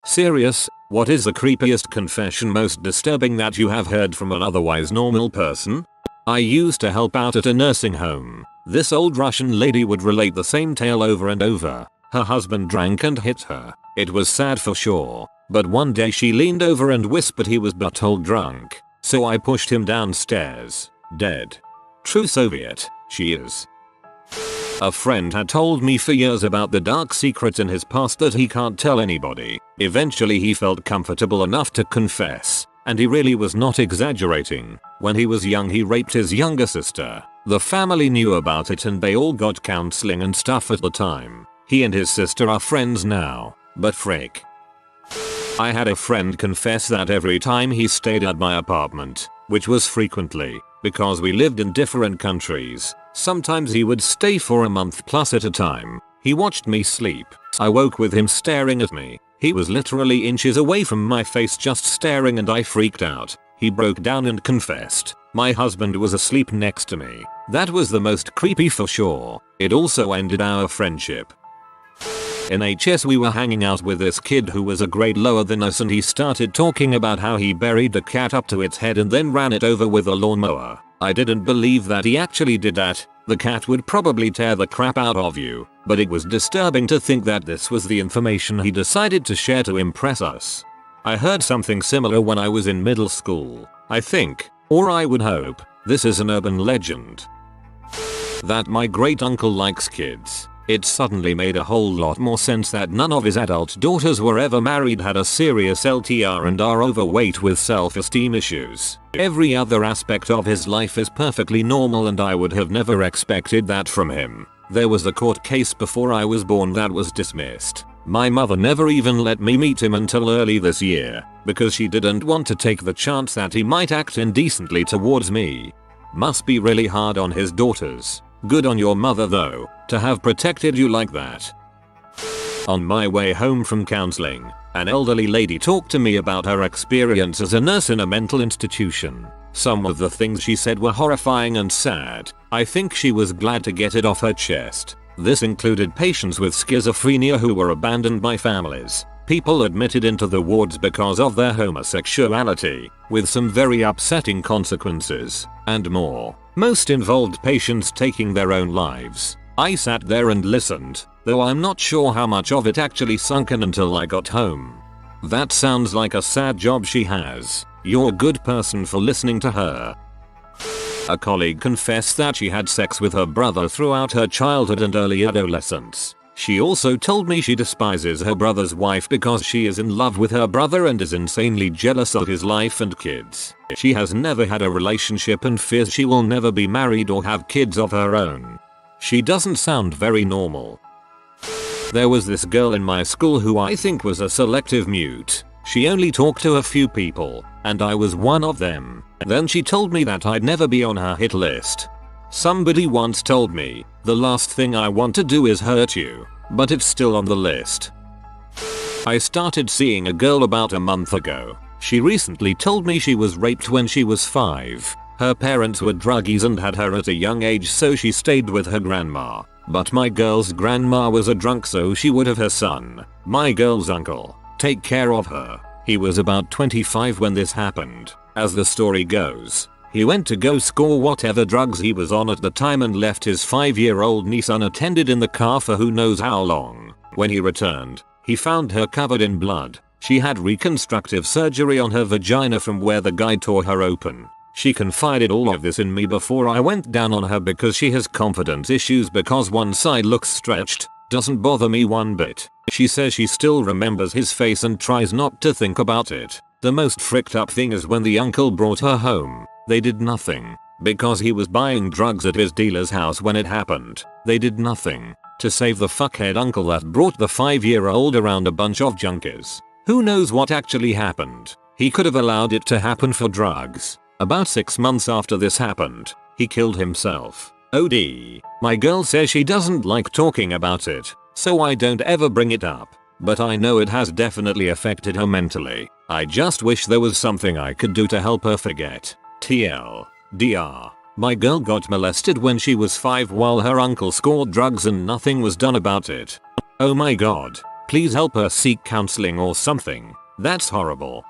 Serious, what is the creepiest confession most disturbing that you have heard from an otherwise normal person? I used to help out at a nursing home. This old Russian lady would relate the same tale over and over. Her husband drank and hit her. It was sad for sure. But one day she leaned over and whispered he was butthole drunk. So I pushed him downstairs. Dead. True Soviet, she is. A friend had told me for years about the dark secrets in his past that he can't tell anybody. Eventually he felt comfortable enough to confess. And he really was not exaggerating. When he was young he raped his younger sister. The family knew about it and they all got counseling and stuff at the time. He and his sister are friends now. But frick. I had a friend confess that every time he stayed at my apartment, which was frequently, because we lived in different countries, sometimes he would stay for a month plus at a time. He watched me sleep. I woke with him staring at me. He was literally inches away from my face just staring and I freaked out. He broke down and confessed. My husband was asleep next to me. That was the most creepy for sure. It also ended our friendship. In HS we were hanging out with this kid who was a grade lower than us and he started talking about how he buried the cat up to its head and then ran it over with a lawnmower. I didn't believe that he actually did that. The cat would probably tear the crap out of you, but it was disturbing to think that this was the information he decided to share to impress us. I heard something similar when I was in middle school, I think, or I would hope. This is an urban legend. That my great uncle likes kids. It suddenly made a whole lot more sense that none of his adult daughters were ever married, had a serious LTR and are overweight with self-esteem issues. Every other aspect of his life is perfectly normal and I would have never expected that from him. There was a court case before I was born that was dismissed. My mother never even let me meet him until early this year, because she didn't want to take the chance that he might act indecently towards me. Must be really hard on his daughters. Good on your mother though, to have protected you like that. On my way home from counseling, an elderly lady talked to me about her experience as a nurse in a mental institution. Some of the things she said were horrifying and sad. I think she was glad to get it off her chest. This included patients with schizophrenia who were abandoned by families, people admitted into the wards because of their homosexuality, with some very upsetting consequences, and more. Most involved patients taking their own lives. I sat there and listened, though I'm not sure how much of it actually sunk in until I got home. That sounds like a sad job she has. You're a good person for listening to her. A colleague confessed that she had sex with her brother throughout her childhood and early adolescence. She also told me she despises her brother's wife because she is in love with her brother and is insanely jealous of his life and kids. She has never had a relationship and fears she will never be married or have kids of her own. She doesn't sound very normal. There was this girl in my school who I think was a selective mute. She only talked to a few people, and I was one of them. Then she told me that I'd never be on her hit list. Somebody once told me, the last thing I want to do is hurt you, but it's still on the list. I started seeing a girl about a month ago. She recently told me she was raped when she was 5. Her parents were druggies and had her at a young age, so she stayed with her grandma. But my girl's grandma was a drunk, so she would have her son, my girl's uncle, take care of her. He was about 25 when this happened. As the story goes, he went to go score whatever drugs he was on at the time and left his 5-year-old niece unattended in the car for who knows how long. When he returned, he found her covered in blood. She had reconstructive surgery on her vagina from where the guy tore her open. She confided all of this in me before I went down on her because she has confidence issues because one side looks stretched. Doesn't bother me one bit. She says she still remembers his face and tries not to think about it. The most fricked up thing is when the uncle brought her home. They did nothing. Because he was buying drugs at his dealer's house when it happened. They did nothing to save the fuckhead uncle that brought the 5-year-old around a bunch of junkies. Who knows what actually happened? He could have allowed it to happen for drugs. About 6 months after this happened, he killed himself. OD. My girl says she doesn't like talking about it, so I don't ever bring it up. But I know it has definitely affected her mentally. I just wish there was something I could do to help her forget. TLDR. My girl got molested when she was 5 while her uncle scored drugs and nothing was done about it. Oh my god. Please help her seek counseling or something. That's horrible.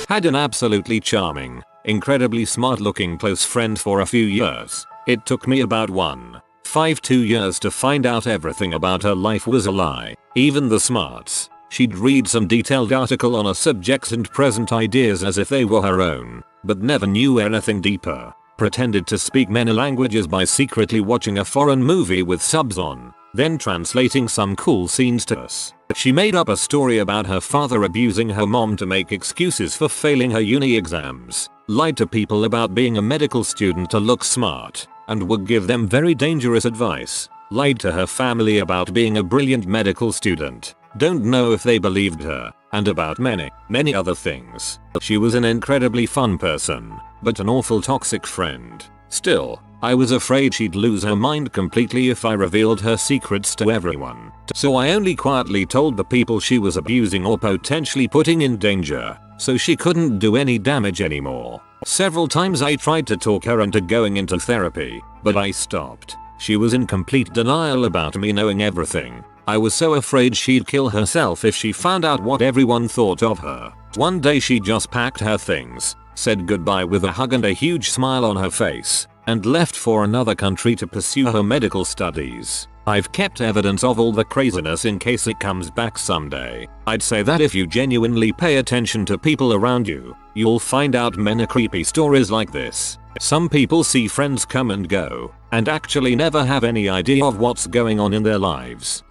Had an absolutely charming, incredibly smart looking close friend for a few years. It took me about 2 years to find out everything about her life was a lie, even the smarts. She'd read some detailed article on a subject and present ideas as if they were her own, but never knew anything deeper. Pretended to speak many languages by secretly watching a foreign movie with subs on, then translating some cool scenes to us. She made up a story about her father abusing her mom to make excuses for failing her uni exams, lied to people about being a medical student to look smart, and would give them very dangerous advice, lied to her family about being a brilliant medical student, don't know if they believed her, and about many other things. She was an incredibly fun person, but an awful toxic friend. Still, I was afraid she'd lose her mind completely if I revealed her secrets to everyone. So I only quietly told the people she was abusing or potentially putting in danger, so she couldn't do any damage anymore. Several times I tried to talk her into going into therapy, but I stopped. She was in complete denial about me knowing everything. I was so afraid she'd kill herself if she found out what everyone thought of her. One day she just packed her things, said goodbye with a hug and a huge smile on her face, and left for another country to pursue her medical studies. I've kept evidence of all the craziness in case it comes back someday. I'd say that if you genuinely pay attention to people around you, you'll find out many creepy stories like this. Some people see friends come and go, and actually never have any idea of what's going on in their lives.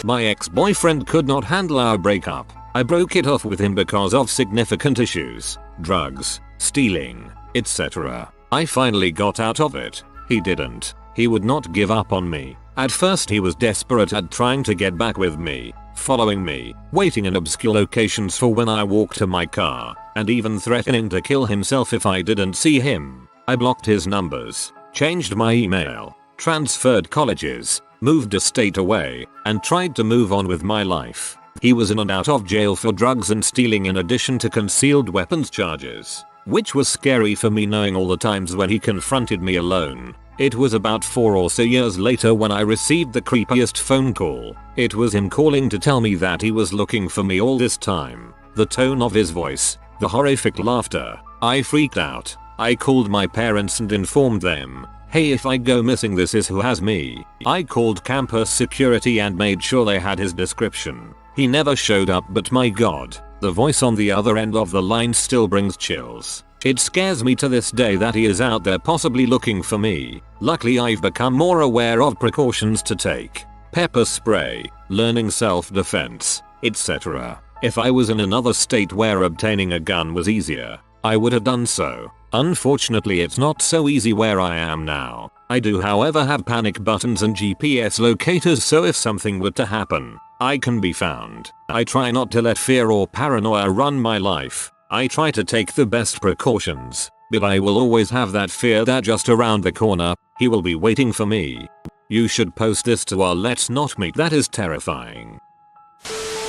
My ex-boyfriend could not handle our breakup. I broke it off with him because of significant issues, drugs, stealing, etc. I finally got out of it. He didn't. He would not give up on me. At first he was desperate at trying to get back with me, following me, waiting in obscure locations for when I walked to my car, and even threatening to kill himself if I didn't see him. I blocked his numbers, changed my email, transferred colleges, moved a state away, and tried to move on with my life. He was in and out of jail for drugs and stealing in addition to concealed weapons charges, which was scary for me knowing all the times when he confronted me alone. It was about 4 or so years later when I received the creepiest phone call. It was him calling to tell me that he was looking for me all this time. The tone of his voice, the horrific laughter. I freaked out. I called my parents and informed them, hey, if I go missing this is who has me. I called campus security and made sure they had his description. He never showed up, but my god, the voice on the other end of the line still brings chills. It scares me to this day that he is out there possibly looking for me. Luckily I've become more aware of precautions to take. Pepper spray, learning self-defense, etc. If I was in another state where obtaining a gun was easier, I would have done so. Unfortunately it's not so easy where I am now. I do however have panic buttons and GPS locators, so if something were to happen, I can be found. I try not to let fear or paranoia run my life. I try to take the best precautions, but I will always have that fear that just around the corner, he will be waiting for me. You should post this to our Let's Not Meet, that is terrifying.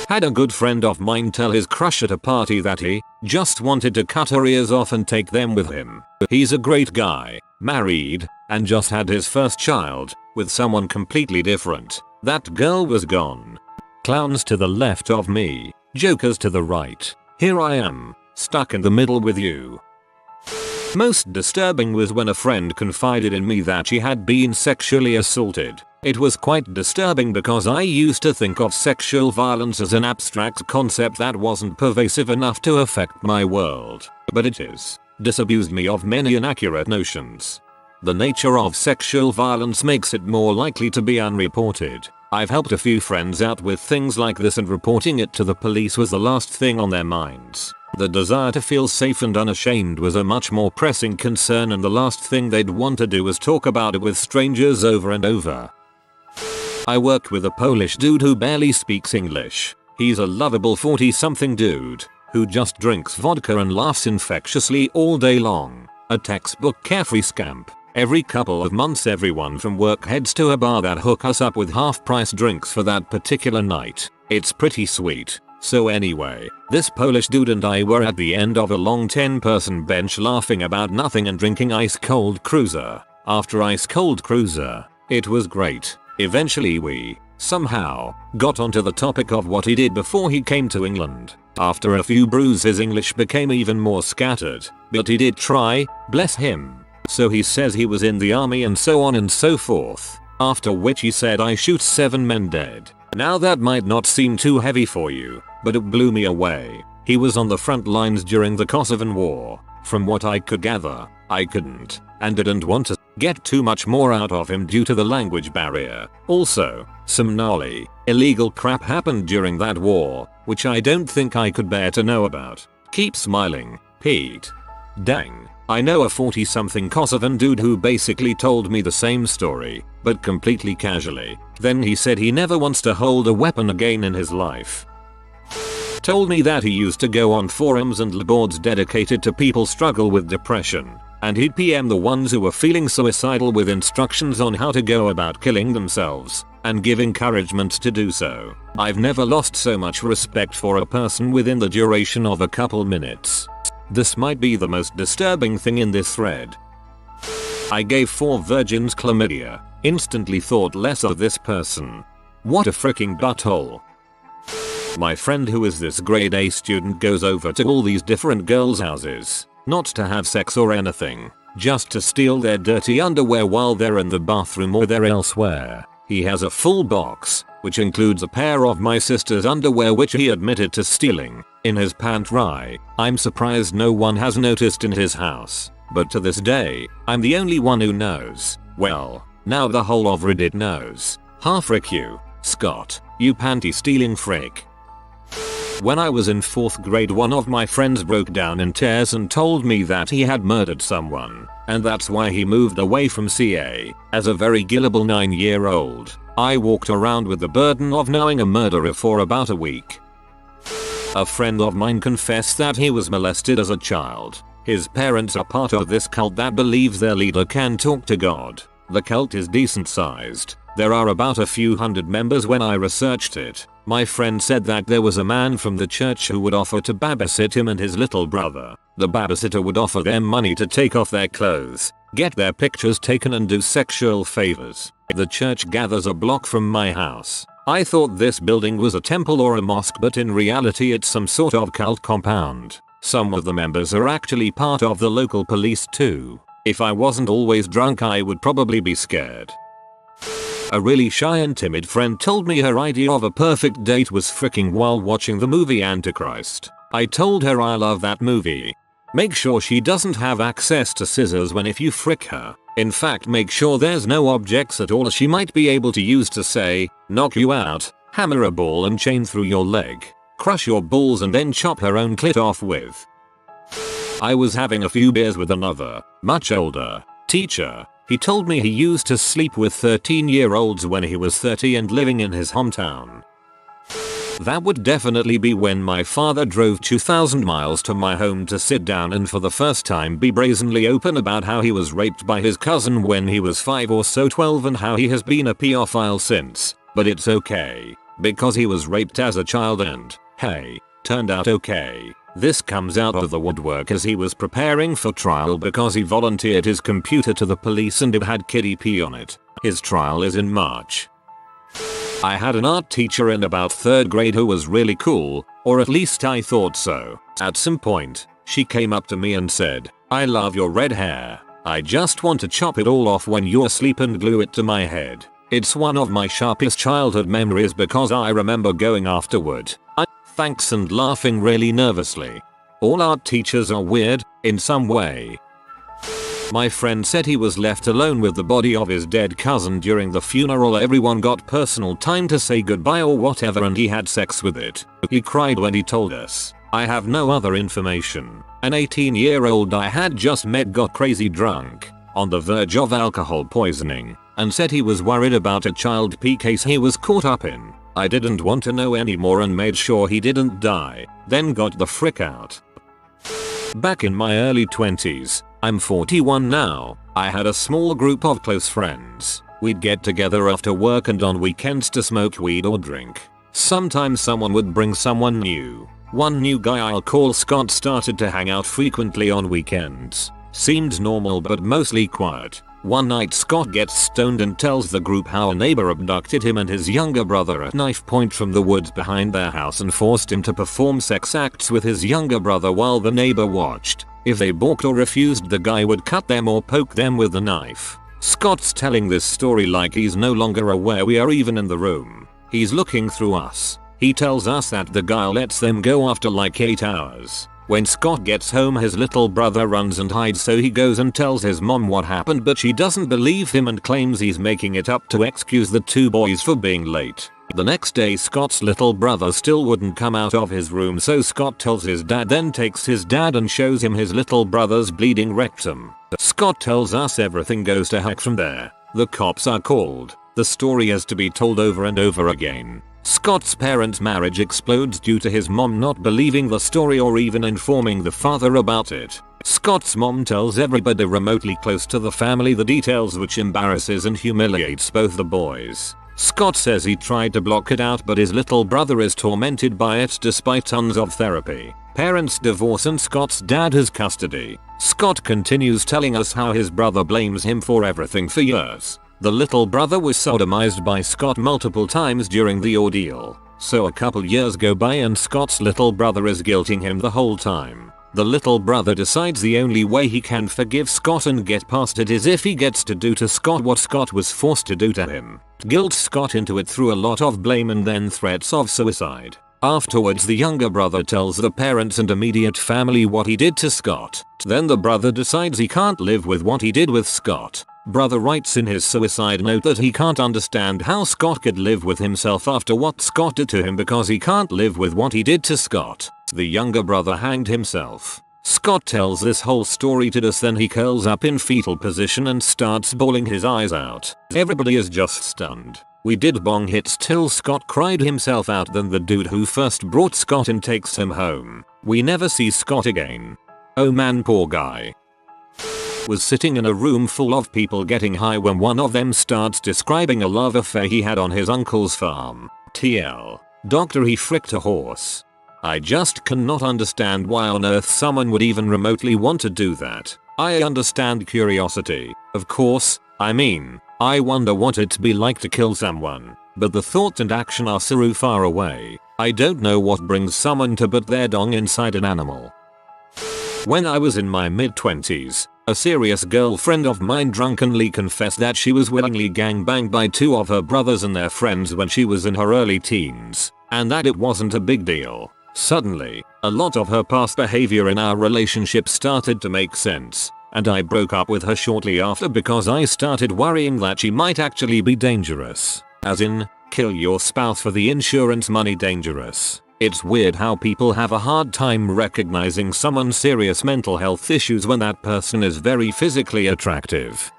Had a good friend of mine tell his crush at a party that he just wanted to cut her ears off and take them with him. He's a great guy, married, and just had his first child, with someone completely different. That girl was gone. Clowns to the left of me, jokers to the right. Here I am, stuck in the middle with you. Most disturbing was when a friend confided in me that she had been sexually assaulted. It was quite disturbing because I used to think of sexual violence as an abstract concept that wasn't pervasive enough to affect my world. But it is. Disabused me of many inaccurate notions. The nature of sexual violence makes it more likely to be unreported. I've helped a few friends out with things like this, and reporting it to the police was the last thing on their minds. The desire to feel safe and unashamed was a much more pressing concern, and the last thing they'd want to do was talk about it with strangers over and over. I work with a Polish dude who barely speaks English. He's a lovable 40-something dude who just drinks vodka and laughs infectiously all day long. A textbook carefree scamp. Every couple of months everyone from work heads to a bar that hook us up with half-price drinks for that particular night. It's pretty sweet. So anyway, this Polish dude and I were at the end of a long 10-person bench laughing about nothing and drinking ice cold cruiser after ice cold cruiser. It was great. Eventually we Somehow, got onto the topic of what he did before he came to England. After a few brews his English became even more scattered, but he did try, bless him. So he says he was in the army and so on and so forth. After which he said I shoot 7 men dead. Now that might not seem too heavy for you, but it blew me away. He was on the front lines during the Kosovan War. From what I could gather, I couldn't, and didn't want to get too much more out of him due to the language barrier. Also, some gnarly, illegal crap happened during that war, which I don't think I could bear to know about. Keep smiling, Pete. Dang. I know a 40-something Kosovan dude who basically told me the same story, but completely casually. Then he said he never wants to hold a weapon again in his life. Told me that he used to go on forums and boards dedicated to people struggle with depression, and he'd PM the ones who were feeling suicidal with instructions on how to go about killing themselves, and give encouragement to do so. I've never lost so much respect for a person within the duration of a couple minutes. This might be the most disturbing thing in this thread. I gave 4 virgins chlamydia. Instantly thought less of this person. What a freaking butthole. My friend who is this grade A student goes over to all these different girls' houses. Not to have sex or anything. Just to steal their dirty underwear while they're in the bathroom or they're elsewhere. He has a full box, which includes a pair of my sister's underwear which he admitted to stealing, in his pantry. I'm surprised no one has noticed in his house, but to this day, I'm the only one who knows. Well, now the whole of Reddit knows. Frick you, Scott, you panty stealing frick. When I was in 4th grade one of my friends broke down in tears and told me that he had murdered someone, and that's why he moved away from CA. As a very gullible 9-year-old, I walked around with the burden of knowing a murderer for about a week. A friend of mine confessed that he was molested as a child. His parents are part of this cult that believes their leader can talk to God. The cult is decent sized. There are about a few hundred members when I researched it. My friend said that there was a man from the church who would offer to babysit him and his little brother. The babysitter would offer them money to take off their clothes, get their pictures taken and do sexual favors. The church gathers a block from my house. I thought this building was a temple or a mosque, but in reality it's some sort of cult compound. Some of the members are actually part of the local police too. If I wasn't always drunk I would probably be scared. A really shy and timid friend told me her idea of a perfect date was fricking while watching the movie Antichrist. I told her I love that movie. Make sure she doesn't have access to scissors when if you frick her. In fact, make sure there's no objects at all she might be able to use to say, knock you out, hammer a ball and chain through your leg, crush your balls and then chop her own clit off with. I was having a few beers with another, much older, teacher. He told me he used to sleep with 13-year-olds when he was 30 and living in his hometown. That would definitely be when my father drove 2,000 miles to my home to sit down and for the first time be brazenly open about how he was raped by his cousin when he was 5 or so 12 and how he has been a pedophile since. But it's okay, because he was raped as a child and, hey, turned out okay. This comes out of the woodwork as he was preparing for trial because he volunteered his computer to the police and it had kiddie pee on it. His trial is in March. I had an art teacher in about 3rd grade who was really cool, or at least I thought so. At some point, she came up to me and said, "I love your red hair. I just want to chop it all off when you're asleep and glue it to my head." It's one of my sharpest childhood memories because I remember going afterward. Thanks and laughing really nervously. All art teachers are weird, in some way. My friend said he was left alone with the body of his dead cousin during the funeral. Everyone got personal time to say goodbye or whatever and he had sex with it. He cried when he told us. I have no other information. An 18-year-old I had just met got crazy drunk, on the verge of alcohol poisoning, and said he was worried about a child P case he was caught up in. I didn't want to know anymore and made sure he didn't die, then got the frick out. Back in my early 20s, I'm 41 now, I had a small group of close friends. We'd get together after work and on weekends to smoke weed or drink. Sometimes someone would bring someone new. One new guy I'll call Scott started to hang out frequently on weekends. Seemed normal but mostly quiet. One night Scott gets stoned and tells the group how a neighbor abducted him and his younger brother at knife point from the woods behind their house and forced him to perform sex acts with his younger brother while the neighbor watched. If they balked or refused, the guy would cut them or poke them with the knife. Scott's telling this story like he's no longer aware we are even in the room. He's looking through us. He tells us that the guy lets them go after like 8 hours. When Scott gets home, his little brother runs and hides, so he goes and tells his mom what happened, but she doesn't believe him and claims he's making it up to excuse the two boys for being late. The next day Scott's little brother still wouldn't come out of his room, so Scott tells his dad, then takes his dad and shows him his little brother's bleeding rectum. Scott tells us everything goes to heck from there. The cops are called. The story is to be told over and over again. Scott's parents' marriage explodes due to his mom not believing the story or even informing the father about it. Scott's mom tells everybody remotely close to the family the details, which embarrasses and humiliates both the boys. Scott says he tried to block it out, but his little brother is tormented by it despite tons of therapy. Parents divorce and Scott's dad has custody. Scott continues telling us how his brother blames him for everything for years. The little brother was sodomized by Scott multiple times during the ordeal. So a couple years go by and Scott's little brother is guilting him the whole time. The little brother decides the only way he can forgive Scott and get past it is if he gets to do to Scott what Scott was forced to do to him. Guilts Scott into it through a lot of blame and then threats of suicide. Afterwards, the younger brother tells the parents and immediate family what he did to Scott. Then the brother decides he can't live with what he did with Scott. Brother writes in his suicide note that he can't understand how Scott could live with himself after what Scott did to him because he can't live with what he did to Scott. The younger brother hanged himself. Scott tells this whole story to us, then he curls up in fetal position and starts bawling his eyes out. Everybody is just stunned. We did bong hits till Scott cried himself out, then the dude who first brought Scott in takes him home. We never see Scott again. Oh man, poor guy. Was sitting in a room full of people getting high when one of them starts describing a love affair he had on his uncle's farm. TL. Doctor, he fricked a horse. I just cannot understand why on earth someone would even remotely want to do that. I understand curiosity, of course. I wonder what it'd be like to kill someone, but the thought and action are so far away. I don't know what brings someone to put their dong inside an animal. When I was in my mid-20s, a serious girlfriend of mine drunkenly confessed that she was willingly gangbanged by two of her brothers and their friends when she was in her early teens, and that it wasn't a big deal. Suddenly, a lot of her past behavior in our relationship started to make sense, and I broke up with her shortly after because I started worrying that she might actually be dangerous. As in, kill your spouse for the insurance money dangerous. It's weird how people have a hard time recognizing someone's serious mental health issues when that person is very physically attractive.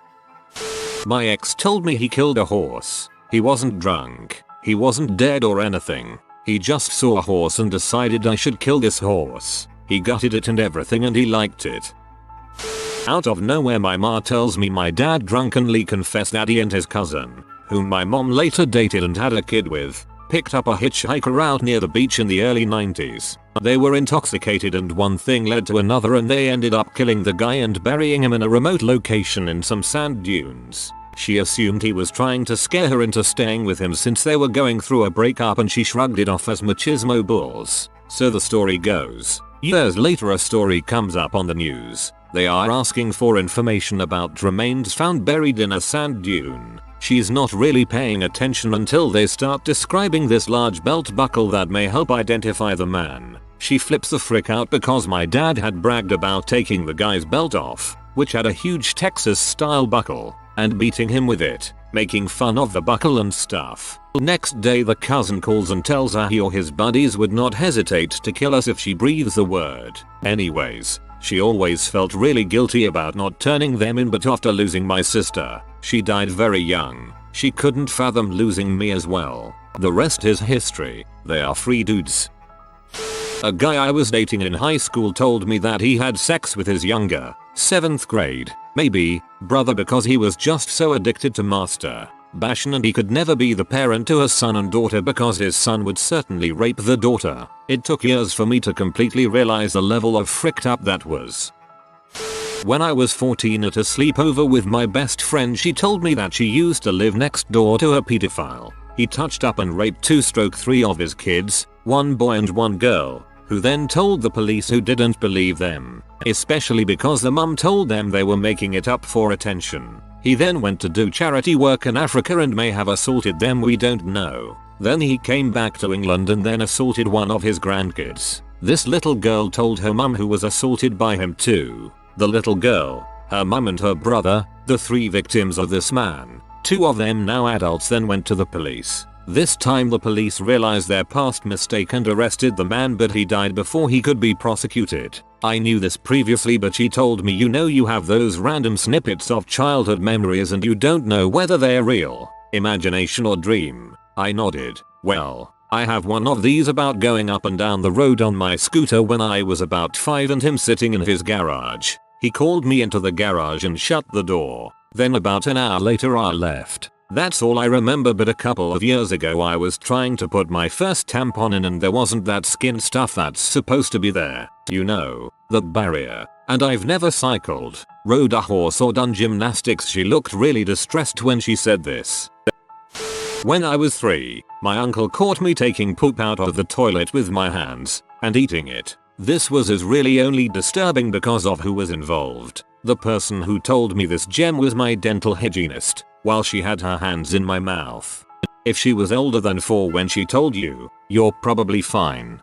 My ex told me he killed a horse. He wasn't drunk. He wasn't dead or anything. He just saw a horse and decided I should kill this horse. He gutted it and everything and he liked it. Out of nowhere, my ma tells me my dad drunkenly confessed that he and his cousin, whom my mom later dated and had a kid with, picked up a hitchhiker out near the beach in the early 90s. They were intoxicated and one thing led to another and they ended up killing the guy and burying him in a remote location in some sand dunes. She assumed he was trying to scare her into staying with him since they were going through a breakup and she shrugged it off as machismo bulls. So the story goes. Years later a story comes up on the news. They are asking for information about remains found buried in a sand dune. She's not really paying attention until they start describing this large belt buckle that may help identify the man. She flips the frick out because my dad had bragged about taking the guy's belt off, which had a huge Texas style buckle, and beating him with it, making fun of the buckle and stuff. Next day the cousin calls and tells her he or his buddies would not hesitate to kill us if she breathes the word. Anyways, she always felt really guilty about not turning them in, but after losing my sister, she died very young. She couldn't fathom losing me as well. The rest is history. They are free dudes. A guy I was dating in high school told me that he had sex with his younger, 7th grade, maybe, brother because he was just so addicted to masturbation and he could never be the parent to his son and daughter because his son would certainly rape the daughter. It took years for me to completely realize the level of fricked up that was. When I was 14 at a sleepover with my best friend, she told me that she used to live next door to a pedophile. He touched up and raped 2/3 of his kids, one boy and one girl, who then told the police, who didn't believe them, especially because the mum told them they were making it up for attention. He then went to do charity work in Africa and may have assaulted them, we don't know. Then he came back to England and then assaulted one of his grandkids. This little girl told her mum, who was assaulted by him too. The little girl, her mum and her brother, the 3 victims of this man, 2 of them now adults, then went to the police. This time the police realized their past mistake and arrested the man, but he died before he could be prosecuted. I knew this previously, but she told me, you know, you have those random snippets of childhood memories and you don't know whether they're real, imagination or dream. I nodded. Well, I have one of these about going up and down the road on my scooter when I was about 5 and him sitting in his garage. He called me into the garage and shut the door. Then about an hour later I left. That's all I remember, but a couple of years ago I was trying to put my first tampon in and there wasn't that skin stuff that's supposed to be there. You know, the barrier. And I've never cycled, rode a horse or done gymnastics. She looked really distressed when she said this. When I was 3, my uncle caught me taking poop out of the toilet with my hands and eating it. This was really only disturbing because of who was involved. The person who told me this gem was my dental hygienist, while she had her hands in my mouth. If she was older than 4 when she told you, you're probably fine.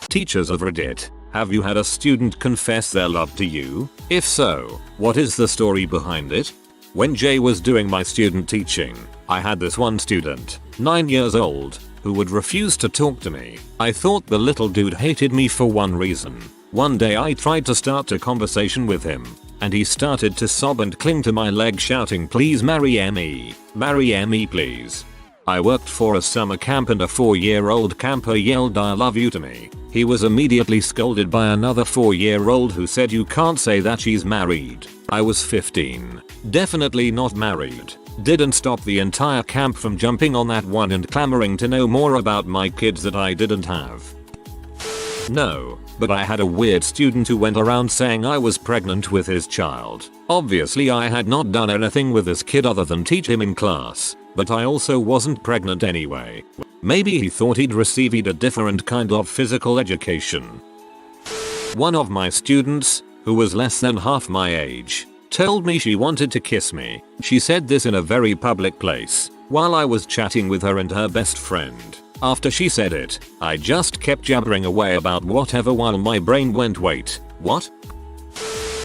Teachers of Reddit, have you had a student confess their love to you? If so, what is the story behind it? When Jay was doing my student teaching, I had this one student, 9 years old, who would refuse to talk to me. I thought the little dude hated me for one reason. One day I tried to start a conversation with him, and he started to sob and cling to my leg, shouting, "Please marry me. Marry me please." I worked for a summer camp and a 4-year-old camper yelled "I love you" to me. He was immediately scolded by another 4-year-old who said, "You can't say that, she's married." I was 15. Definitely not married. Didn't stop the entire camp from jumping on that one and clamoring to know more about my kids that I didn't have. No, but I had a weird student who went around saying I was pregnant with his child. Obviously I had not done anything with this kid other than teach him in class, but I also wasn't pregnant anyway. Maybe he thought he'd received a different kind of physical education. One of my students, who was less than half my age, told me she wanted to kiss me. She said this in a very public place, while I was chatting with her and her best friend. After she said it, I just kept jabbering away about whatever while my brain went, wait, what?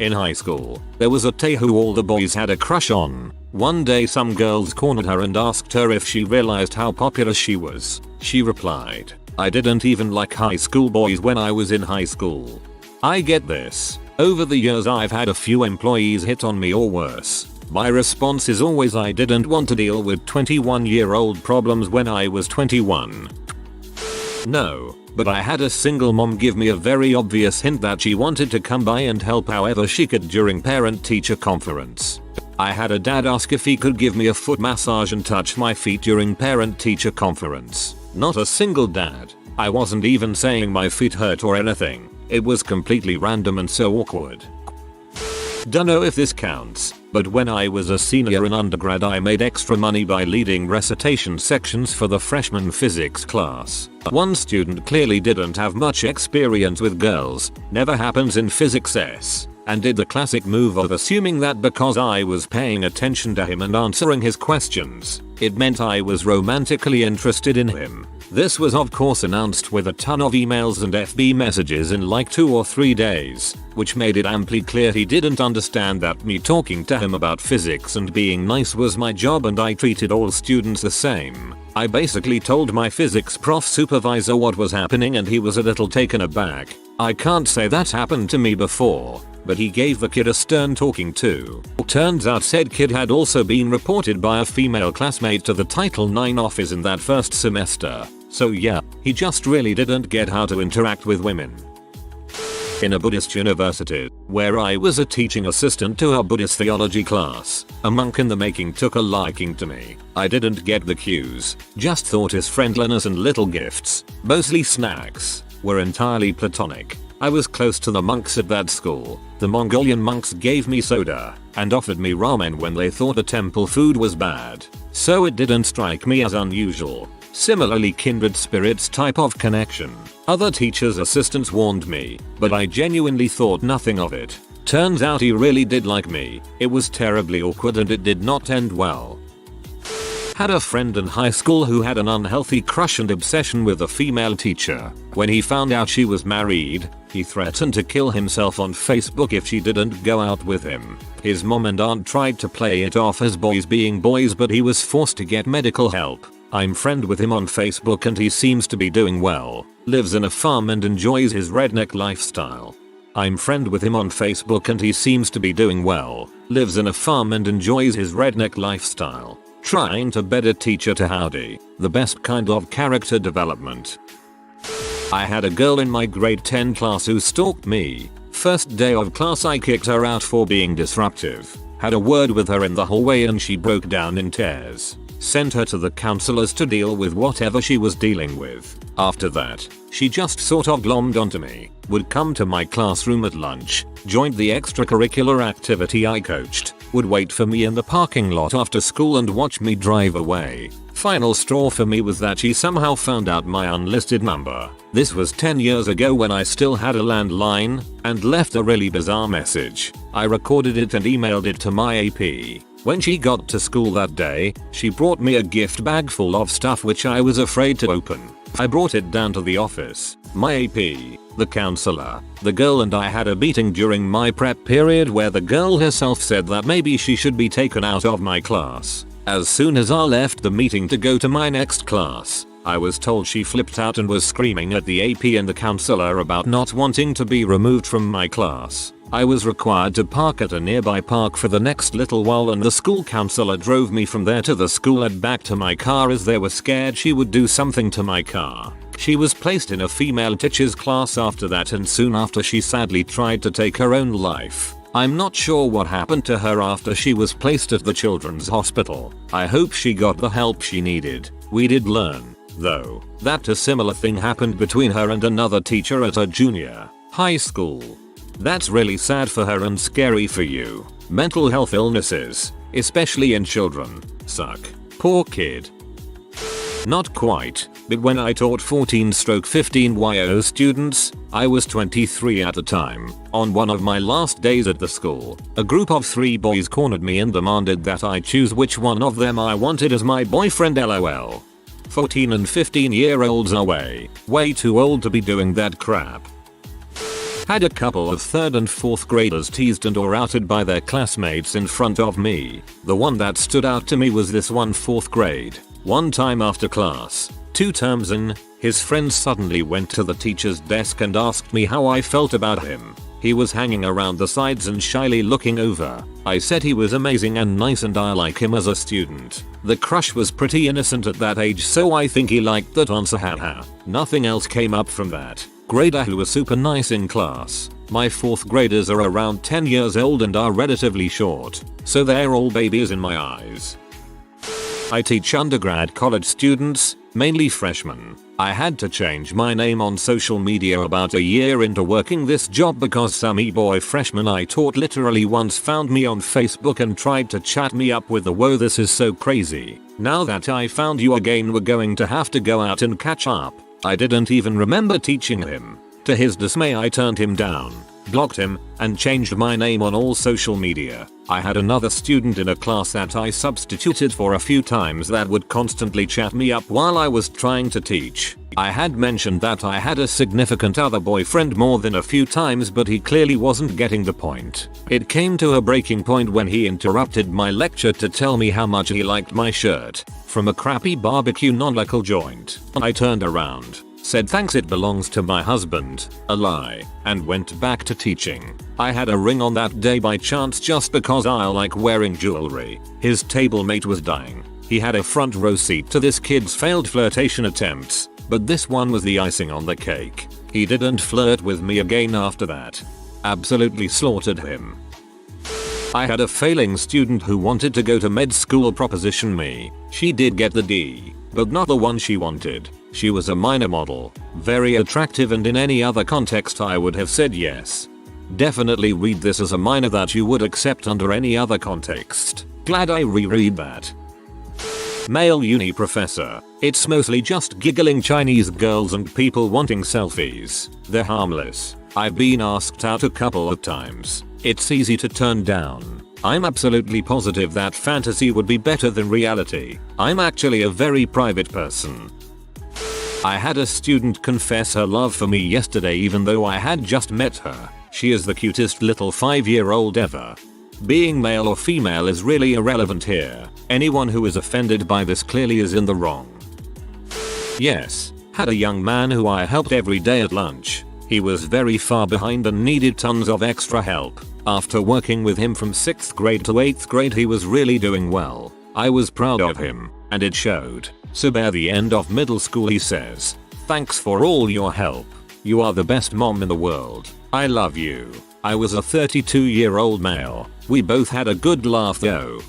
In high school, there was a Tay who all the boys had a crush on. One day some girls cornered her and asked her if she realized how popular she was. She replied, "I didn't even like high school boys when I was in high school." I get this. Over the years I've had a few employees hit on me or worse. My response is always I didn't want to deal with 21-year-old problems when I was 21. No, but I had a single mom give me a very obvious hint that she wanted to come by and help however she could during parent-teacher conference. I had a dad ask if he could give me a foot massage and touch my feet during parent-teacher conference. Not a single dad. I wasn't even saying my feet hurt or anything. It was completely random and so awkward. Dunno if this counts, but when I was a senior in undergrad I made extra money by leading recitation sections for the freshman physics class. One student clearly didn't have much experience with girls, never happens in physics S, and did the classic move of assuming that because I was paying attention to him and answering his questions, it meant I was romantically interested in him. This was of course announced with a ton of emails and FB messages in like 2 or 3 days, which made it amply clear he didn't understand that me talking to him about physics and being nice was my job and I treated all students the same. I basically told my physics prof supervisor what was happening and he was a little taken aback. I can't say that's happened to me before, but he gave the kid a stern talking to. Turns out said kid had also been reported by a female classmate to the Title IX office in that first semester. So yeah, he just really didn't get how to interact with women. In a Buddhist university, where I was a teaching assistant to a Buddhist theology class, a monk in the making took a liking to me. I didn't get the cues, just thought his friendliness and little gifts, mostly snacks, were entirely platonic. I was close to the monks at that school. The Mongolian monks gave me soda and offered me ramen when they thought the temple food was bad. So it didn't strike me as unusual. Similarly, kindred spirits type of connection. Other teachers' assistants warned me, but I genuinely thought nothing of it. Turns out he really did like me. It was terribly awkward and it did not end well. Had a friend in high school who had an unhealthy crush and obsession with a female teacher. When he found out she was married, he threatened to kill himself on Facebook if she didn't go out with him. His mom and aunt tried to play it off as boys being boys, but he was forced to get medical help. I'm friend with him on Facebook and he seems to be doing well. Lives in a farm and enjoys his redneck lifestyle. I'm friend with him on Facebook and he seems to be doing well. Lives in a farm and enjoys his redneck lifestyle. Trying to better teacher to howdy. The best kind of character development. I had a girl in my grade 10 class who stalked me. First day of class I kicked her out for being disruptive. Had a word with her in the hallway and she broke down in tears. Sent her to the counselors to deal with whatever she was dealing with. After that, she just sort of glommed onto me. Would come to my classroom at lunch, joined the extracurricular activity I coached, would wait for me in the parking lot after school and watch me drive away. Final straw for me was that she somehow found out my unlisted number. This was 10 years ago when I still had a landline, and left a really bizarre message. I recorded it and emailed it to my AP. When she got to school that day, she brought me a gift bag full of stuff which I was afraid to open. I brought it down to the office. My AP, the counselor, the girl and I had a meeting during my prep period where the girl herself said that maybe she should be taken out of my class. As soon as I left the meeting to go to my next class, I was told she flipped out and was screaming at the AP and the counselor about not wanting to be removed from my class. I was required to park at a nearby park for the next little while and the school counselor drove me from there to the school and back to my car as they were scared she would do something to my car. She was placed in a female teacher's class after that and soon after she sadly tried to take her own life. I'm not sure what happened to her after she was placed at the children's hospital. I hope she got the help she needed. We did learn, though, that a similar thing happened between her and another teacher at a junior high school. That's really sad for her and scary for you. Mental health illnesses, especially in children, suck. Poor kid. Not quite, but when I taught 14/15 YO students, I was 23 at the time. On one of my last days at the school, a group of 3 boys cornered me and demanded that I choose which one of them I wanted as my boyfriend, lol. 14 and 15-year-olds are way too old to be doing that crap. Had a couple of 3rd and 4th graders teased and or outed by their classmates in front of me. The one that stood out to me was this one 4th grade. One time after class, 2 terms in, his friends suddenly went to the teacher's desk and asked me how I felt about him. He was hanging around the sides and shyly looking over. I said he was amazing and nice and I like him as a student. The crush was pretty innocent at that age, so I think he liked that answer, haha. Nothing else came up from that. Grader who was super nice in class. My 4th graders are around 10 years old and are relatively short, so they're all babies in my eyes. I teach undergrad college students, mainly freshmen. I had to change my name on social media about a year into working this job because some e-boy freshman I taught literally once found me on Facebook and tried to chat me up with the "whoa, this is so crazy. Now that I found you again, we're going to have to go out and catch up." I didn't even remember teaching him. To his dismay, I turned him down, blocked him, and changed my name on all social media. I had another student in a class that I substituted for a few times that would constantly chat me up while I was trying to teach. I had mentioned that I had a significant other boyfriend more than a few times, but he clearly wasn't getting the point. It came to a breaking point when he interrupted my lecture to tell me how much he liked my shirt from a crappy barbecue non-local joint. I turned around, said thanks, it belongs to my husband, a lie, and went back to teaching. I had a ring on that day by chance just because I like wearing jewelry. His table mate was dying. He had a front row seat to this kid's failed flirtation attempts, but this one was the icing on the cake. He didn't flirt with me again after that. Absolutely slaughtered him. I had a failing student who wanted to go to med school proposition me. She did get the D, but not the one she wanted. She was a minor model, very attractive, and in any other context I would have said yes. Definitely read this as a minor that you would accept under any other context. Glad I reread that. Male uni professor. It's mostly just giggling Chinese girls and people wanting selfies. They're harmless. I've been asked out a couple of times. It's easy to turn down. I'm absolutely positive that fantasy would be better than reality. I'm actually a very private person. I had a student confess her love for me yesterday even though I had just met her. She is the cutest little 5-year-old ever. Being male or female is really irrelevant here. Anyone who is offended by this clearly is in the wrong. Yes, had a young man who I helped every day at lunch. He was very far behind and needed tons of extra help. After working with him from 6th grade to 8th grade he was really doing well. I was proud of him, and it showed. So by the end of middle school he says, "Thanks for all your help. You are the best mom in the world. I love you." I was a 32-year-old male. We both had a good laugh though.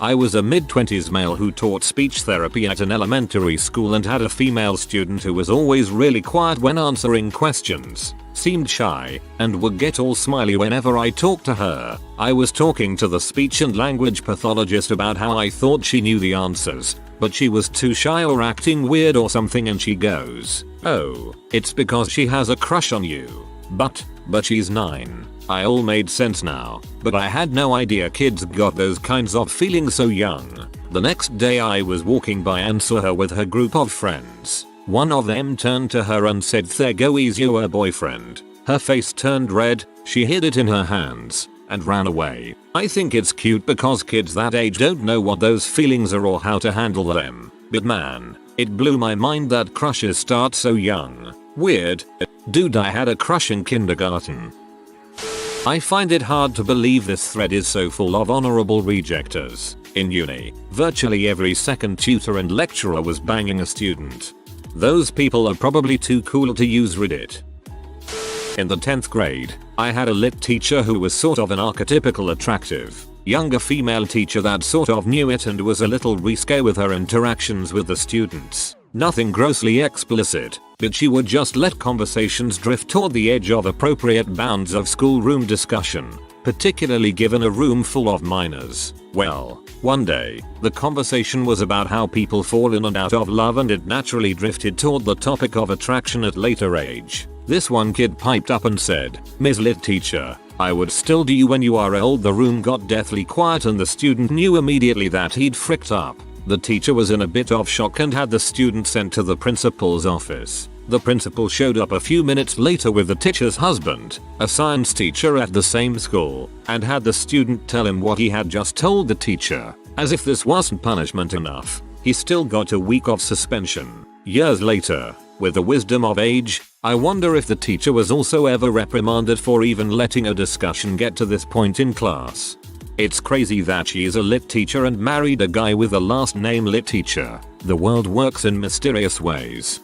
I was a mid-20s male who taught speech therapy at an elementary school and had a female student who was always really quiet when answering questions, seemed shy, and would get all smiley whenever I talked to her. I was talking to the speech and language pathologist about how I thought she knew the answers, but she was too shy or acting weird or something, and she goes, "Oh, it's because she has a crush on you. But she's 9. I all made sense now, but I had no idea kids got those kinds of feelings so young. The next day I was walking by and saw her with her group of friends. One of them turned to her and said, "There goes your boyfriend." Her face turned red, she hid it in her hands, and ran away. I think it's cute because kids that age don't know what those feelings are or how to handle them. But man, it blew my mind that crushes start so young. Weird. Dude, I had a crush in kindergarten. I find it hard to believe this thread is so full of honorable rejectors. In uni, virtually every second tutor and lecturer was banging a student. Those people are probably too cool to use Reddit. In the 10th grade, I had a lit teacher who was sort of an archetypical attractive, younger female teacher that sort of knew it and was a little risque with her interactions with the students. Nothing grossly explicit, but she would just let conversations drift toward the edge of appropriate bounds of schoolroom discussion, particularly given a room full of minors. Well, one day, the conversation was about how people fall in and out of love, and it naturally drifted toward the topic of attraction at later age. This one kid piped up and said, "Ms. Lit teacher, I would still do you when you are old." The room got deathly quiet and the student knew immediately that he'd fricked up. The teacher was in a bit of shock and had the student sent to the principal's office. The principal showed up a few minutes later with the teacher's husband, a science teacher at the same school, and had the student tell him what he had just told the teacher. As if this wasn't punishment enough, he still got a week of suspension. Years later, with the wisdom of age, I wonder if the teacher was also ever reprimanded for even letting a discussion get to this point in class. It's crazy that she is a lit teacher and married a guy with the last name lit teacher. The world works in mysterious ways.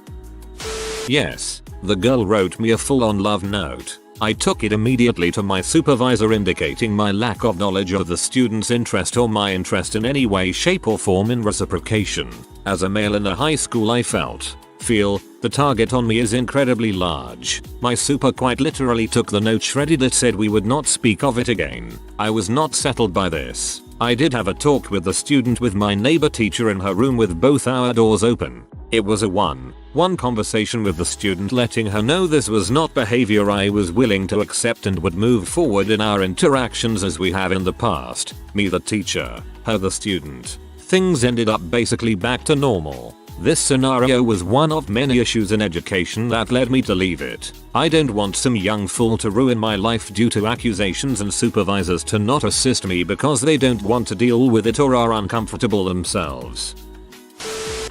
Yes, the girl wrote me a full-on love note. I took it immediately to my supervisor, indicating my lack of knowledge of the student's interest or my interest in any way, shape or form in reciprocation. As a male in a high school, I feel the target on me is incredibly large. My super quite literally took the note, shredded it, said we would not speak of it again. I was not settled by this. I did have a talk with the student with my neighbor teacher in her room with both our doors open. It was a one-on-one conversation with the student, letting her know this was not behavior I was willing to accept and would move forward in our interactions as we have in the past. Me the teacher, her the student. Things ended up basically back to normal. This scenario was one of many issues in education that led me to leave it. I don't want some young fool to ruin my life due to accusations and supervisors to not assist me because they don't want to deal with it or are uncomfortable themselves.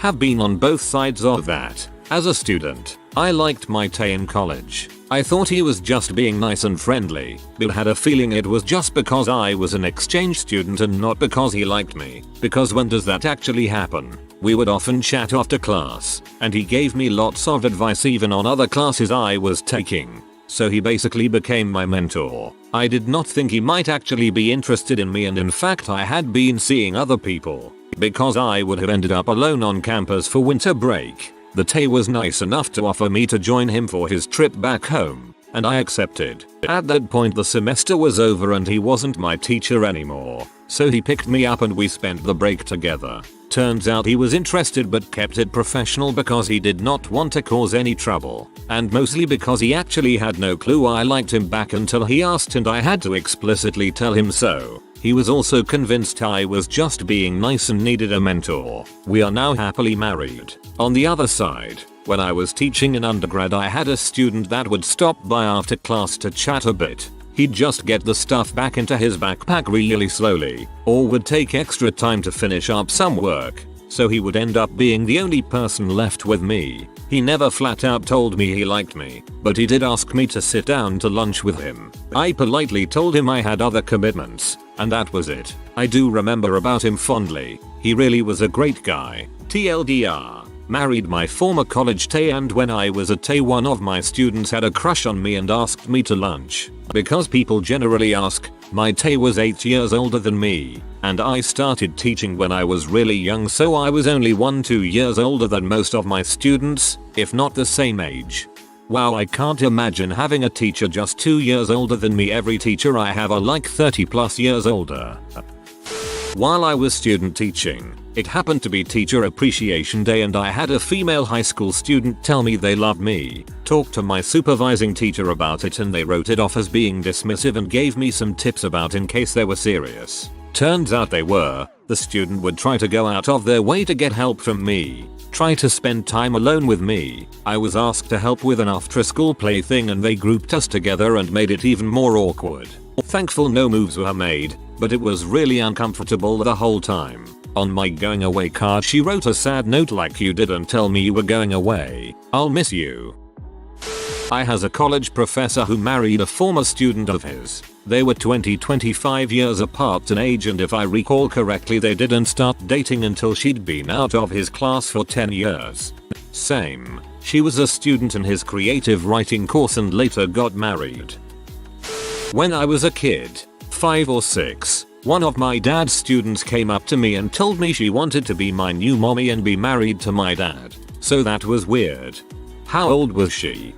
Have been on both sides of that. As a student, I liked my Tay in college. I thought he was just being nice and friendly, but had a feeling it was just because I was an exchange student and not because he liked me. Because when does that actually happen? We would often chat after class, and he gave me lots of advice even on other classes I was taking. So he basically became my mentor. I did not think he might actually be interested in me, and in fact I had been seeing other people. Because I would have ended up alone on campus for winter break. The Tay was nice enough to offer me to join him for his trip back home, and I accepted. At that point the semester was over and he wasn't my teacher anymore, so he picked me up and we spent the break together. Turns out he was interested but kept it professional because he did not want to cause any trouble, and mostly because he actually had no clue I liked him back until he asked and I had to explicitly tell him so. He was also convinced I was just being nice and needed a mentor. We are now happily married. On the other side, when I was teaching in undergrad I had a student that would stop by after class to chat a bit. He'd just get the stuff back into his backpack really slowly, or would take extra time to finish up some work, so he would end up being the only person left with me. He never flat out told me he liked me, but he did ask me to sit down to lunch with him. I politely told him I had other commitments, and that was it. I do remember about him fondly. He really was a great guy. TLDR. Married my former college Tay, and when I was at Tay one of my students had a crush on me and asked me to lunch. Because people generally ask, my Tay was 8 years older than me, and I started teaching when I was really young, so I was only 1-2 years older than most of my students, if not the same age. Wow, I can't imagine having a teacher just 2 years older than me. Every teacher I have are like 30+ years older. While I was student teaching, it happened to be Teacher Appreciation Day and I had a female high school student tell me they loved me. Talked to my supervising teacher about it and they wrote it off as being dismissive and gave me some tips about in case they were serious. Turns out they were. The student would try to go out of their way to get help from me. Try to spend time alone with me. I was asked to help with an after-school play thing and they grouped us together and made it even more awkward. Thankful no moves were made, but it was really uncomfortable the whole time. On my going away card she wrote a sad note like, you didn't tell me you were going away. I'll miss you. I has a college professor who married a former student of his. They were 25 years apart in age, and if I recall correctly they didn't start dating until she'd been out of his class for 10 years. Same. She was a student in his creative writing course and later got married. When I was a kid, 5 or 6, one of my dad's students came up to me and told me she wanted to be my new mommy and be married to my dad. So that was weird. How old was she?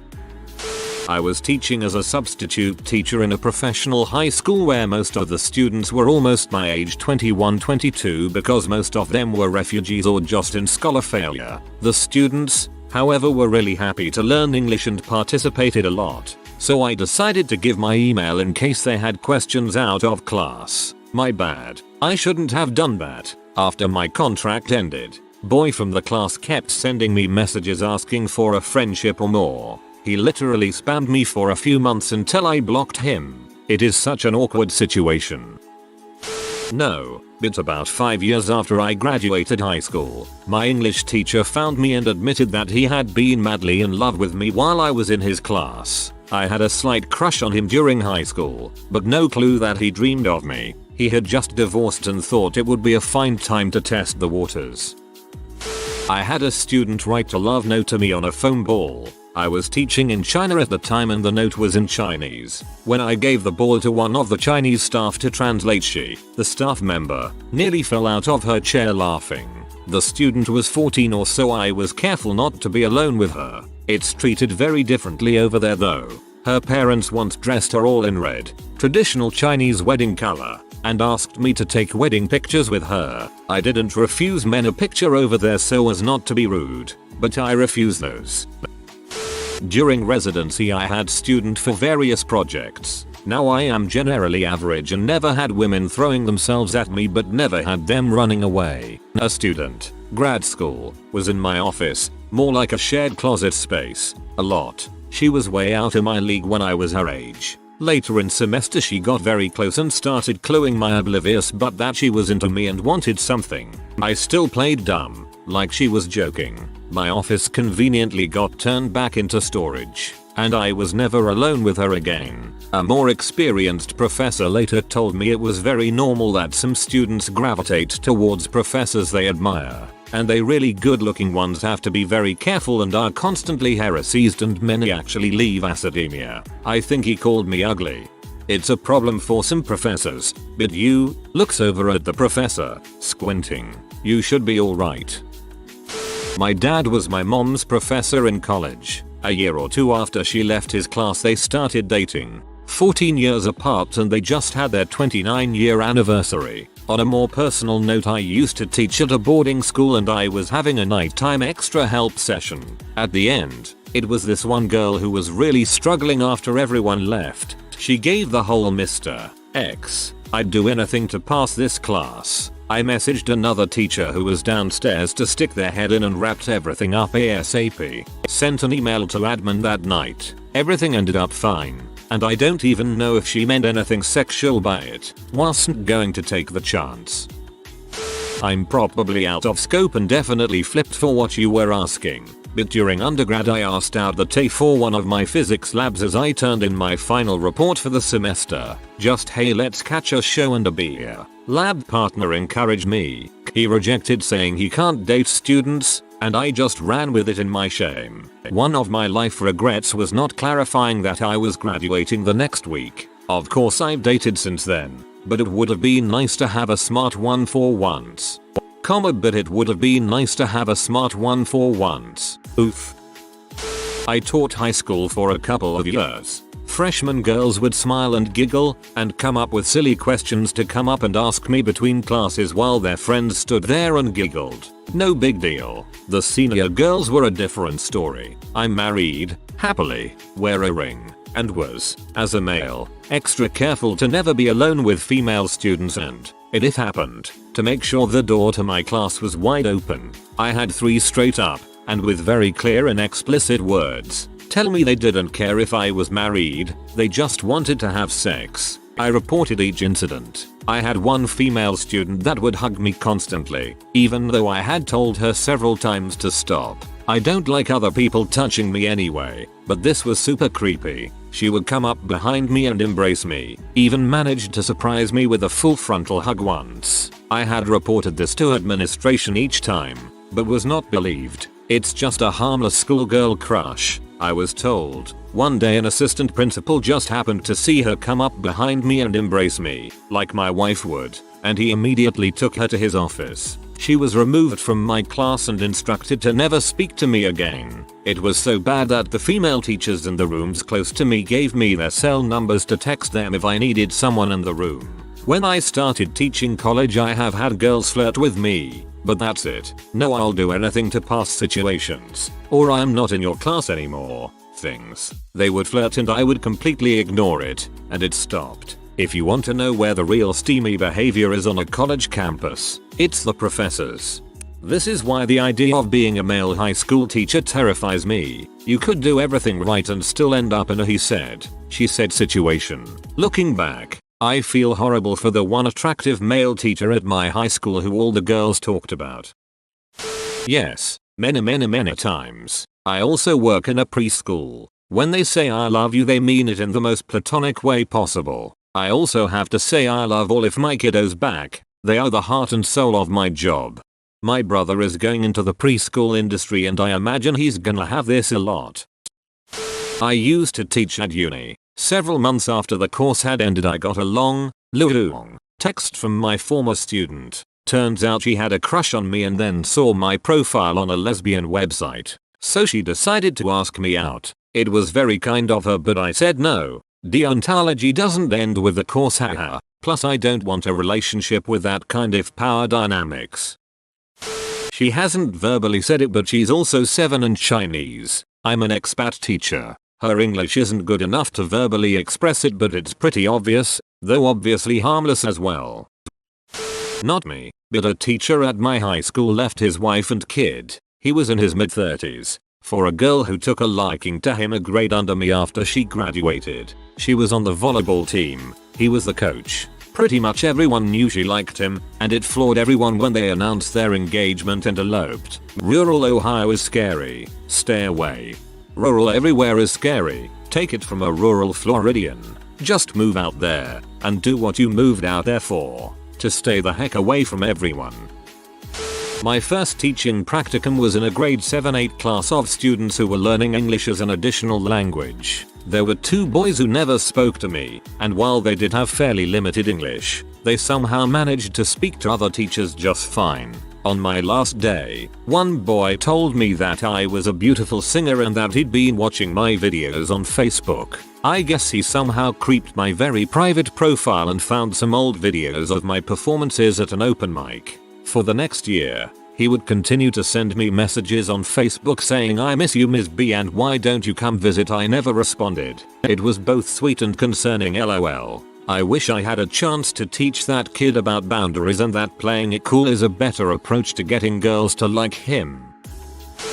I was teaching as a substitute teacher in a professional high school where most of the students were almost my age, 21-22, because most of them were refugees or just in scholar failure. The students, however, were really happy to learn English and participated a lot. So I decided to give my email in case they had questions out of class. My bad. I shouldn't have done that. After my contract ended, boy from the class kept sending me messages asking for a friendship or more. He literally spammed me for a few months until I blocked him. It is such an awkward situation. No, but about 5 years after I graduated high school, my English teacher found me and admitted that he had been madly in love with me while I was in his class. I had a slight crush on him during high school, but no clue that he dreamed of me. He had just divorced and thought it would be a fine time to test the waters. I had a student write a love note to me on a foam ball. I was teaching in China at the time and the note was in Chinese. When I gave the ball to one of the Chinese staff to translate, she, the staff member, nearly fell out of her chair laughing. The student was 14 or so. I was careful not to be alone with her. It's treated very differently over there though. Her parents once dressed her all in red, traditional Chinese wedding color, and asked me to take wedding pictures with her. I didn't refuse men a picture over there so as not to be rude, but I refused those. During residency I had students for various projects. Now I am generally average and never had women throwing themselves at me but never had them running away. A student, grad school, was in my office, more like a shared closet space, a lot. She was way out of my league when I was her age. Later in semester she got very close and started cluing my oblivious butt that she was into me and wanted something. I still played dumb, like she was joking. My office conveniently got turned back into storage, and I was never alone with her again. A more experienced professor later told me it was very normal that some students gravitate towards professors they admire, and they really good looking ones have to be very careful and are constantly harassed and many actually leave academia. I think he called me ugly. It's a problem for some professors, but you, looks over at the professor, squinting, you should be alright. My dad was my mom's professor in college. A year or two after she left his class they started dating. 14 years apart and they just had their 29-year anniversary. On a more personal note, I used to teach at a boarding school and I was having a nighttime extra help session. At the end, it was this one girl who was really struggling after everyone left. She gave the whole Mr. X, I'd do anything to pass this class. I messaged another teacher who was downstairs to stick their head in and wrapped everything up ASAP. Sent an email to admin that night. Everything ended up fine. And I don't even know if she meant anything sexual by it. Wasn't going to take the chance. I'm probably out of scope and definitely flipped for what you were asking. But during undergrad I asked out the TAFE for one of my physics labs as I turned in my final report for the semester. Just hey, let's catch a show and a beer. Lab partner encouraged me. He rejected saying he can't date students, and I just ran with it in my shame. One of my life regrets was not clarifying that I was graduating the next week. Of course I've dated since then, but it would have been nice to have a smart one for once. But it would have been nice to have a smart one for once. Oof. I taught high school for a couple of years. Freshman girls would smile and giggle and come up with silly questions to come up and ask me between classes while their friends stood there and giggled. No big deal. The senior girls were a different story. I'm married, happily, wear a ring, and was, as a male, extra careful to never be alone with female students and, if happened, to make sure the door to my class was wide open. I had 3 straight up, and with very clear and explicit words, tell me they didn't care if I was married, they just wanted to have sex. I reported each incident. I had one female student that would hug me constantly, even though I had told her several times to stop. I don't like other people touching me anyway, but this was super creepy. She would come up behind me and embrace me, even managed to surprise me with a full frontal hug once. I had reported this to administration each time, but was not believed. It's just a harmless schoolgirl crush, I was told. One day an assistant principal just happened to see her come up behind me and embrace me, like my wife would, and he immediately took her to his office. She was removed from my class and instructed to never speak to me again. It was so bad that the female teachers in the rooms close to me gave me their cell numbers to text them if I needed someone in the room. When I started teaching college I have had girls flirt with me, but that's it. No, I'll do anything to pass situations, or I'm not in your class anymore things. They would flirt and I would completely ignore it, and it stopped. If you want to know where the real steamy behavior is on a college campus, it's the professors. This is why the idea of being a male high school teacher terrifies me. You could do everything right and still end up in a he said, she said situation. Looking back, I feel horrible for the one attractive male teacher at my high school who all the girls talked about. Yes, many times. I also work in a preschool. When they say I love you they mean it in the most platonic way possible. I also have to say I love all of my kiddos back. They are the heart and soul of my job. My brother is going into the preschool industry and I imagine he's gonna have this a lot. I used to teach at uni. Several months after the course had ended I got a long text from my former student. Turns out she had a crush on me and then saw my profile on a lesbian website. So she decided to ask me out. It was very kind of her but I said no. Deontology doesn't end with the course, haha. Plus I don't want a relationship with that kind of power dynamics. She hasn't verbally said it but she's also 7 and Chinese. I'm an expat teacher. Her English isn't good enough to verbally express it but it's pretty obvious, though obviously harmless as well. Not me, but a teacher at my high school left his wife and kid. He was in his mid-30s. For a girl who took a liking to him a grade under me after she graduated. She was on the volleyball team. He was the coach. Pretty much everyone knew she liked him, and it floored everyone when they announced their engagement and eloped. Rural Ohio is scary. Stay away. Rural everywhere is scary. Take it from a rural Floridian. Just move out there, and do what you moved out there for. To stay the heck away from everyone. My first teaching practicum was in a grade 7-8 class of students who were learning English as an additional language. There were 2 boys who never spoke to me, and while they did have fairly limited English, they somehow managed to speak to other teachers just fine. On my last day, one boy told me that I was a beautiful singer and that he'd been watching my videos on Facebook. I guess he somehow creeped my very private profile and found some old videos of my performances at an open mic. For the next year, he would continue to send me messages on Facebook saying I miss you Ms. B and why don't you come visit. I never responded. It was both sweet and concerning, lol. I wish I had a chance to teach that kid about boundaries and that playing it cool is a better approach to getting girls to like him.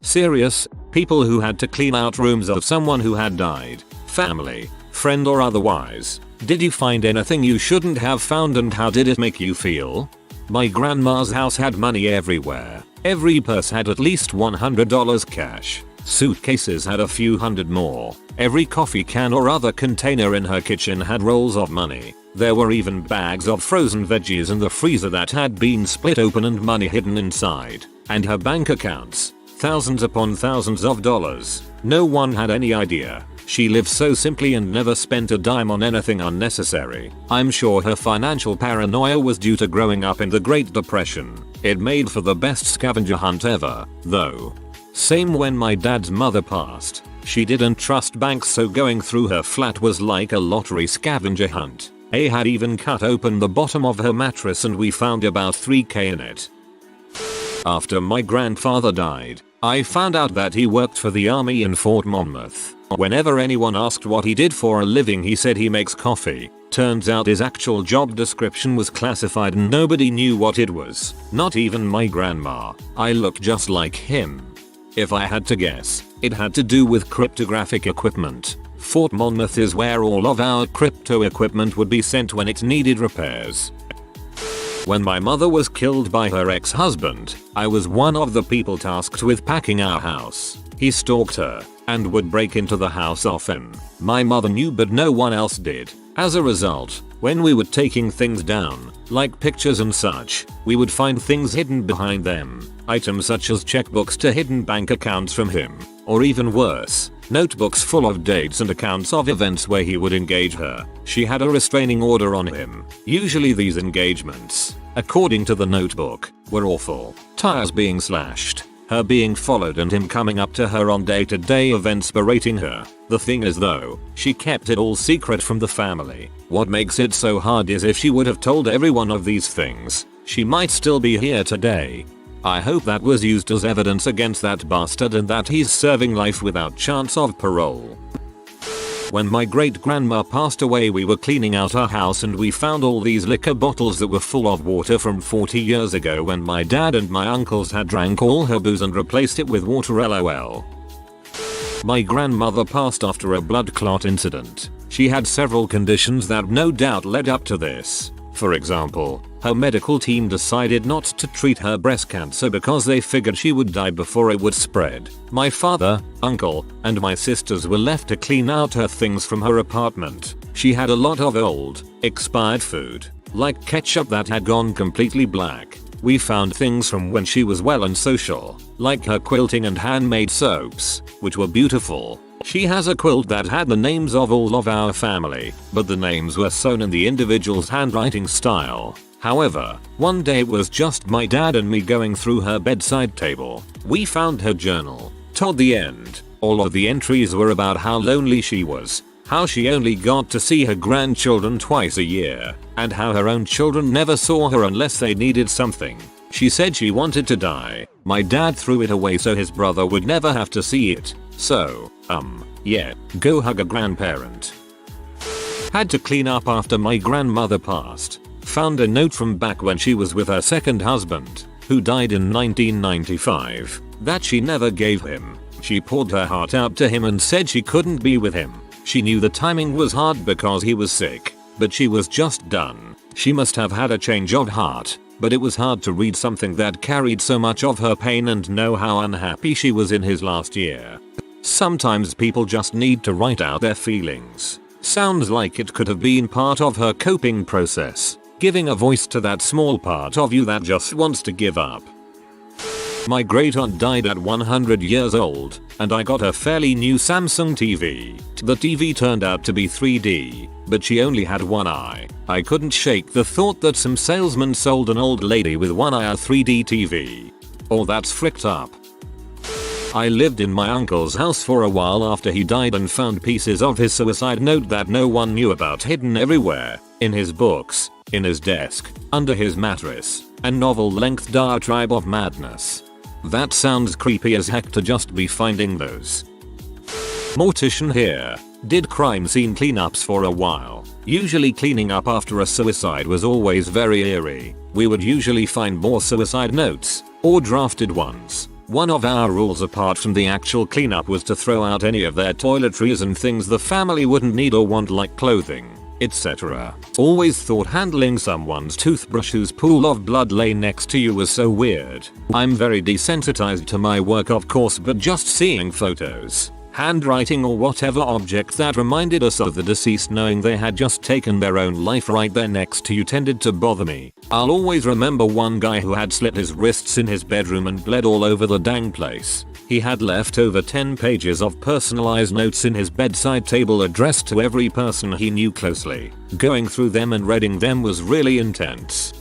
Serious, people who had to clean out rooms of someone who had died, family, friend or otherwise. Did you find anything you shouldn't have found and how did it make you feel? My grandma's house had money everywhere. Every purse had at least $100 cash. Suitcases had a few hundred more. Every coffee can or other container in her kitchen had rolls of money. There were even bags of frozen veggies in the freezer that had been split open and money hidden inside. And her bank accounts, thousands upon thousands of dollars. No one had any idea. She lived so simply and never spent a dime on anything unnecessary. I'm sure her financial paranoia was due to growing up in the Great Depression. It made for the best scavenger hunt ever, though. Same when my dad's mother passed. She didn't trust banks, so going through her flat was like a lottery scavenger hunt. A had even cut open the bottom of her mattress and we found about $3,000 in it. After my grandfather died, I found out that he worked for the army in Fort Monmouth. Whenever anyone asked what he did for a living, he said he makes coffee. Turns out his actual job description was classified and nobody knew what it was. Not even my grandma. I look just like him. If I had to guess, it had to do with cryptographic equipment. Fort Monmouth is where all of our crypto equipment would be sent when it needed repairs. When my mother was killed by her ex-husband, I was one of the people tasked with packing our house. He stalked her and would break into the house often. My mother knew but no one else did. As a result, when we were taking things down, like pictures and such, we would find things hidden behind them. Items such as checkbooks to hidden bank accounts from him. Or even worse, notebooks full of dates and accounts of events where he would engage her. She had a restraining order on him. Usually these engagements, according to the notebook, were awful. Tires being slashed, her being followed and him coming up to her on day-to-day events berating her. The thing is though, she kept it all secret from the family. What makes it so hard is if she would have told everyone of these things, she might still be here today. I hope that was used as evidence against that bastard and that he's serving life without chance of parole. When my great-grandma passed away, we were cleaning out our house and we found all these liquor bottles that were full of water from 40 years ago when my dad and my uncles had drank all her booze and replaced it with water, lol. My grandmother passed after a blood clot incident. She had several conditions that no doubt led up to this. For example, her medical team decided not to treat her breast cancer because they figured she would die before it would spread. My father, uncle, and my sisters were left to clean out her things from her apartment. She had a lot of old, expired food, like ketchup that had gone completely black. We found things from when she was well and social, like her quilting and handmade soaps, which were beautiful. She has a quilt that had the names of all of our family, but the names were sewn in the individual's handwriting style. However, one day it was just my dad and me going through her bedside table. We found her journal. Toward the end, all of the entries were about how lonely she was, how she only got to see her grandchildren twice a year, and how her own children never saw her unless they needed something. She said she wanted to die. My dad threw it away so his brother would never have to see it. So, yeah, go hug a grandparent. Had to clean up after my grandmother passed. Found a note from back when she was with her second husband, who died in 1995, that she never gave him. She poured her heart out to him and said she couldn't be with him. She knew the timing was hard because he was sick, but she was just done. She must have had a change of heart, but it was hard to read something that carried so much of her pain and know how unhappy she was in his last year. Sometimes people just need to write out their feelings. Sounds like it could have been part of her coping process, giving a voice to that small part of you that just wants to give up. My great aunt died at 100 years old, and I got a fairly new Samsung TV. The TV turned out to be 3D, but she only had one eye. I couldn't shake the thought that some salesman sold an old lady with one eye a 3D TV. Oh, that's fricked up. I lived in my uncle's house for a while after he died and found pieces of his suicide note that no one knew about hidden everywhere. In his books, in his desk, under his mattress, and novel-length diatribe of madness. That sounds creepy as heck to just be finding those. Mortician here. Did crime scene cleanups for a while. Usually cleaning up after a suicide was always very eerie. We would usually find more suicide notes, or drafted ones. One of our rules apart from the actual cleanup was to throw out any of their toiletries and things the family wouldn't need or want, like clothing, etc. Always thought handling someone's toothbrush whose pool of blood lay next to you was so weird. I'm very desensitized to my work, of course, but just seeing photos, handwriting, or whatever object that reminded us of the deceased knowing they had just taken their own life right there next to you tended to bother me. I'll always remember one guy who had slit his wrists in his bedroom and bled all over the dang place. He had left over 10 pages of personalized notes in his bedside table addressed to every person he knew closely. Going through them and reading them was really intense.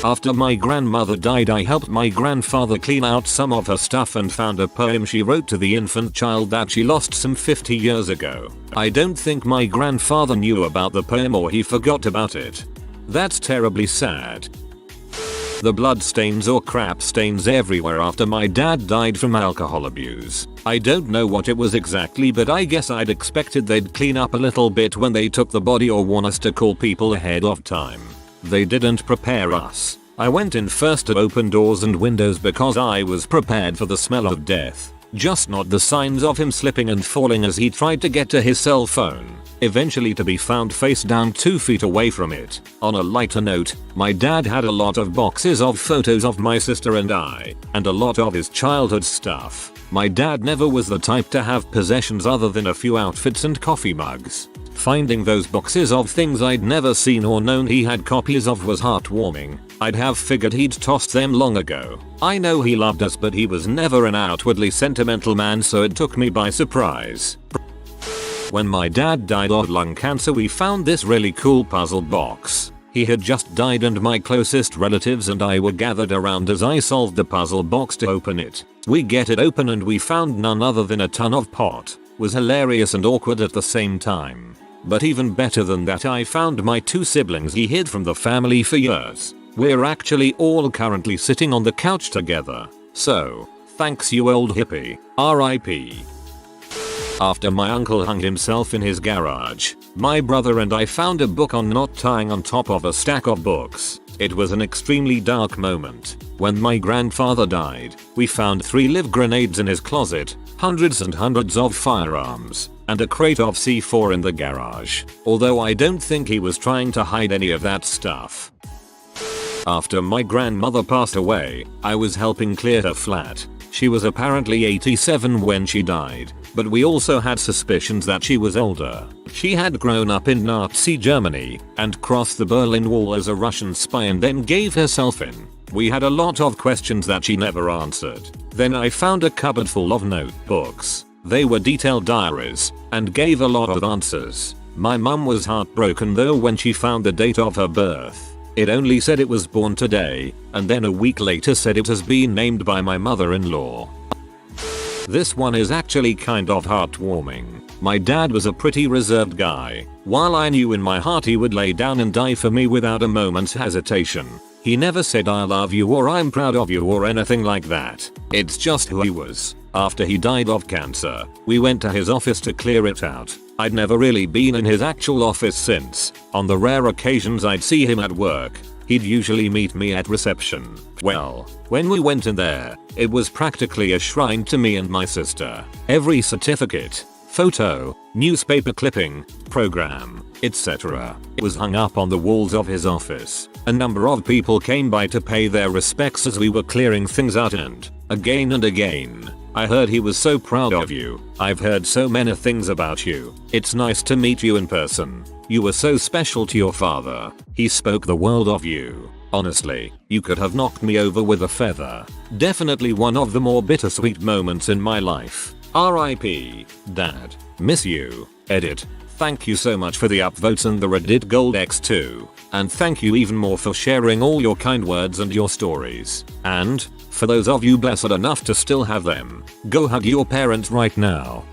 After my grandmother died, I helped my grandfather clean out some of her stuff and found a poem she wrote to the infant child that she lost some 50 years ago. I don't think my grandfather knew about the poem or he forgot about it. That's terribly sad. The blood stains or crap stains everywhere after my dad died from alcohol abuse. I don't know what it was exactly, but I guess I'd expected they'd clean up a little bit when they took the body or warn us to call people ahead of time. They didn't prepare us. I went in first to open doors and windows because I was prepared for the smell of death. Just not the signs of him slipping and falling as he tried to get to his cell phone, eventually to be found face down 2 feet away from it. On a lighter note, my dad had a lot of boxes of photos of my sister and I, and a lot of his childhood stuff. My dad never was the type to have possessions other than a few outfits and coffee mugs. Finding those boxes of things I'd never seen or known he had copies of was heartwarming. I'd have figured he'd tossed them long ago. I know he loved us, but he was never an outwardly sentimental man, so it took me by surprise. When my dad died of lung cancer, we found this really cool puzzle box. He had just died and my closest relatives and I were gathered around as I solved the puzzle box to open it. We get it open and we found none other than a ton of pot. Was hilarious and awkward at the same time. But even better than that, I found my 2 siblings he hid from the family for years. We're actually all currently sitting on the couch together. So, thanks you old hippie. R.I.P. After my uncle hung himself in his garage, my brother and I found a book on knot tying on top of a stack of books. It was an extremely dark moment. When my grandfather died, we found 3 live grenades in his closet, hundreds and hundreds of firearms, and a crate of C4 in the garage. Although I don't think he was trying to hide any of that stuff. After my grandmother passed away, I was helping clear her flat. She was apparently 87 when she died, but we also had suspicions that she was older. She had grown up in Nazi Germany and crossed the Berlin Wall as a Russian spy and then gave herself in. We had a lot of questions that she never answered. Then I found a cupboard full of notebooks. They were detailed diaries and gave a lot of answers. My mum was heartbroken though when she found the date of her birth. It only said it was born today, and then a week later said it has been named by my mother-in-law. This one is actually kind of heartwarming. My dad was a pretty reserved guy. While I knew in my heart he would lay down and die for me without a moment's hesitation, he never said I love you or I'm proud of you or anything like that. It's just who he was. After he died of cancer, we went to his office to clear it out. I'd never really been in his actual office since. On the rare occasions I'd see him at work, he'd usually meet me at reception. Well, when we went in there, it was practically a shrine to me and my sister. Every certificate, photo, newspaper clipping, program, etc. was hung up on the walls of his office. A number of people came by to pay their respects as we were clearing things out, and again, I heard he was so proud of you. I've heard so many things about you. It's nice to meet you in person. You were so special to your father. He spoke the world of you. Honestly, you could have knocked me over with a feather. Definitely one of the more bittersweet moments in my life. RIP, Dad. Miss you. Edit. Thank you so much for the upvotes and the Reddit Gold X2. And thank you even more for sharing all your kind words and your stories. And, for those of you blessed enough to still have them, go hug your parents right now.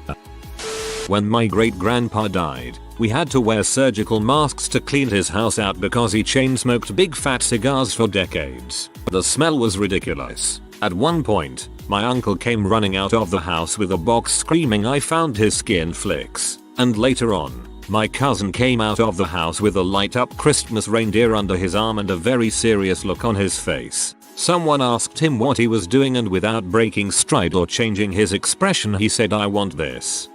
When my great-grandpa died, we had to wear surgical masks to clean his house out because he chain-smoked big fat cigars for decades. The smell was ridiculous. At one point, my uncle came running out of the house with a box screaming I found his skin flicks. And later on, my cousin came out of the house with a light-up Christmas reindeer under his arm and a very serious look on his face. Someone asked him what he was doing and without breaking stride or changing his expression he said, "I want this."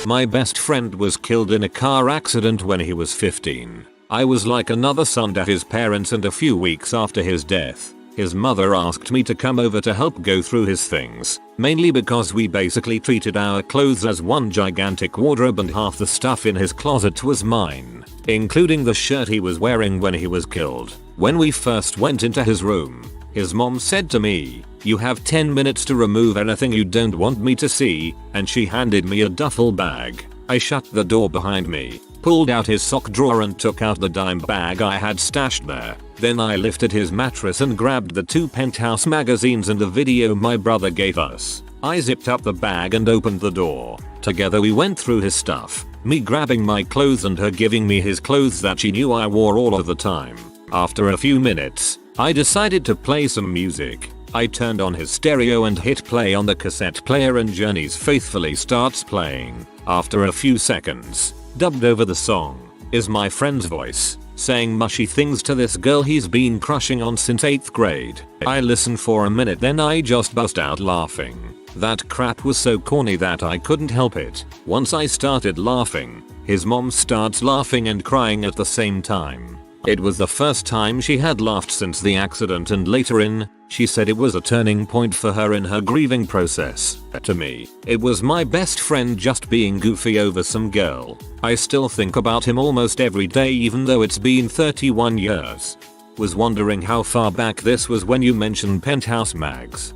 My best friend was killed in a car accident when he was 15. I was like another son to his parents, and a few weeks after his death, his mother asked me to come over to help go through his things, mainly because we basically treated our clothes as one gigantic wardrobe and half the stuff in his closet was mine, including the shirt he was wearing when he was killed. When we first went into his room, his mom said to me, "You have 10 minutes to remove anything you don't want me to see," and she handed me a duffel bag. I shut the door behind me, pulled out his sock drawer and took out the dime bag I had stashed there. Then I lifted his mattress and grabbed the 2 Penthouse magazines and the video my brother gave us. I zipped up the bag and opened the door. Together we went through his stuff, me grabbing my clothes and her giving me his clothes that she knew I wore all of the time. After a few minutes, I decided to play some music. I turned on his stereo and hit play on the cassette player and Journey's Faithfully starts playing. After a few seconds, dubbed over the song, is my friend's voice, saying mushy things to this girl he's been crushing on since 8th grade. I listened for a minute, then I just bust out laughing. That crap was so corny that I couldn't help it. Once I started laughing, his mom starts laughing and crying at the same time. It was the first time she had laughed since the accident, and later in, she said it was a turning point for her in her grieving process. To me, it was my best friend just being goofy over some girl. I still think about him almost every day even though it's been 31 years. Was wondering how far back this was when you mentioned Penthouse mags.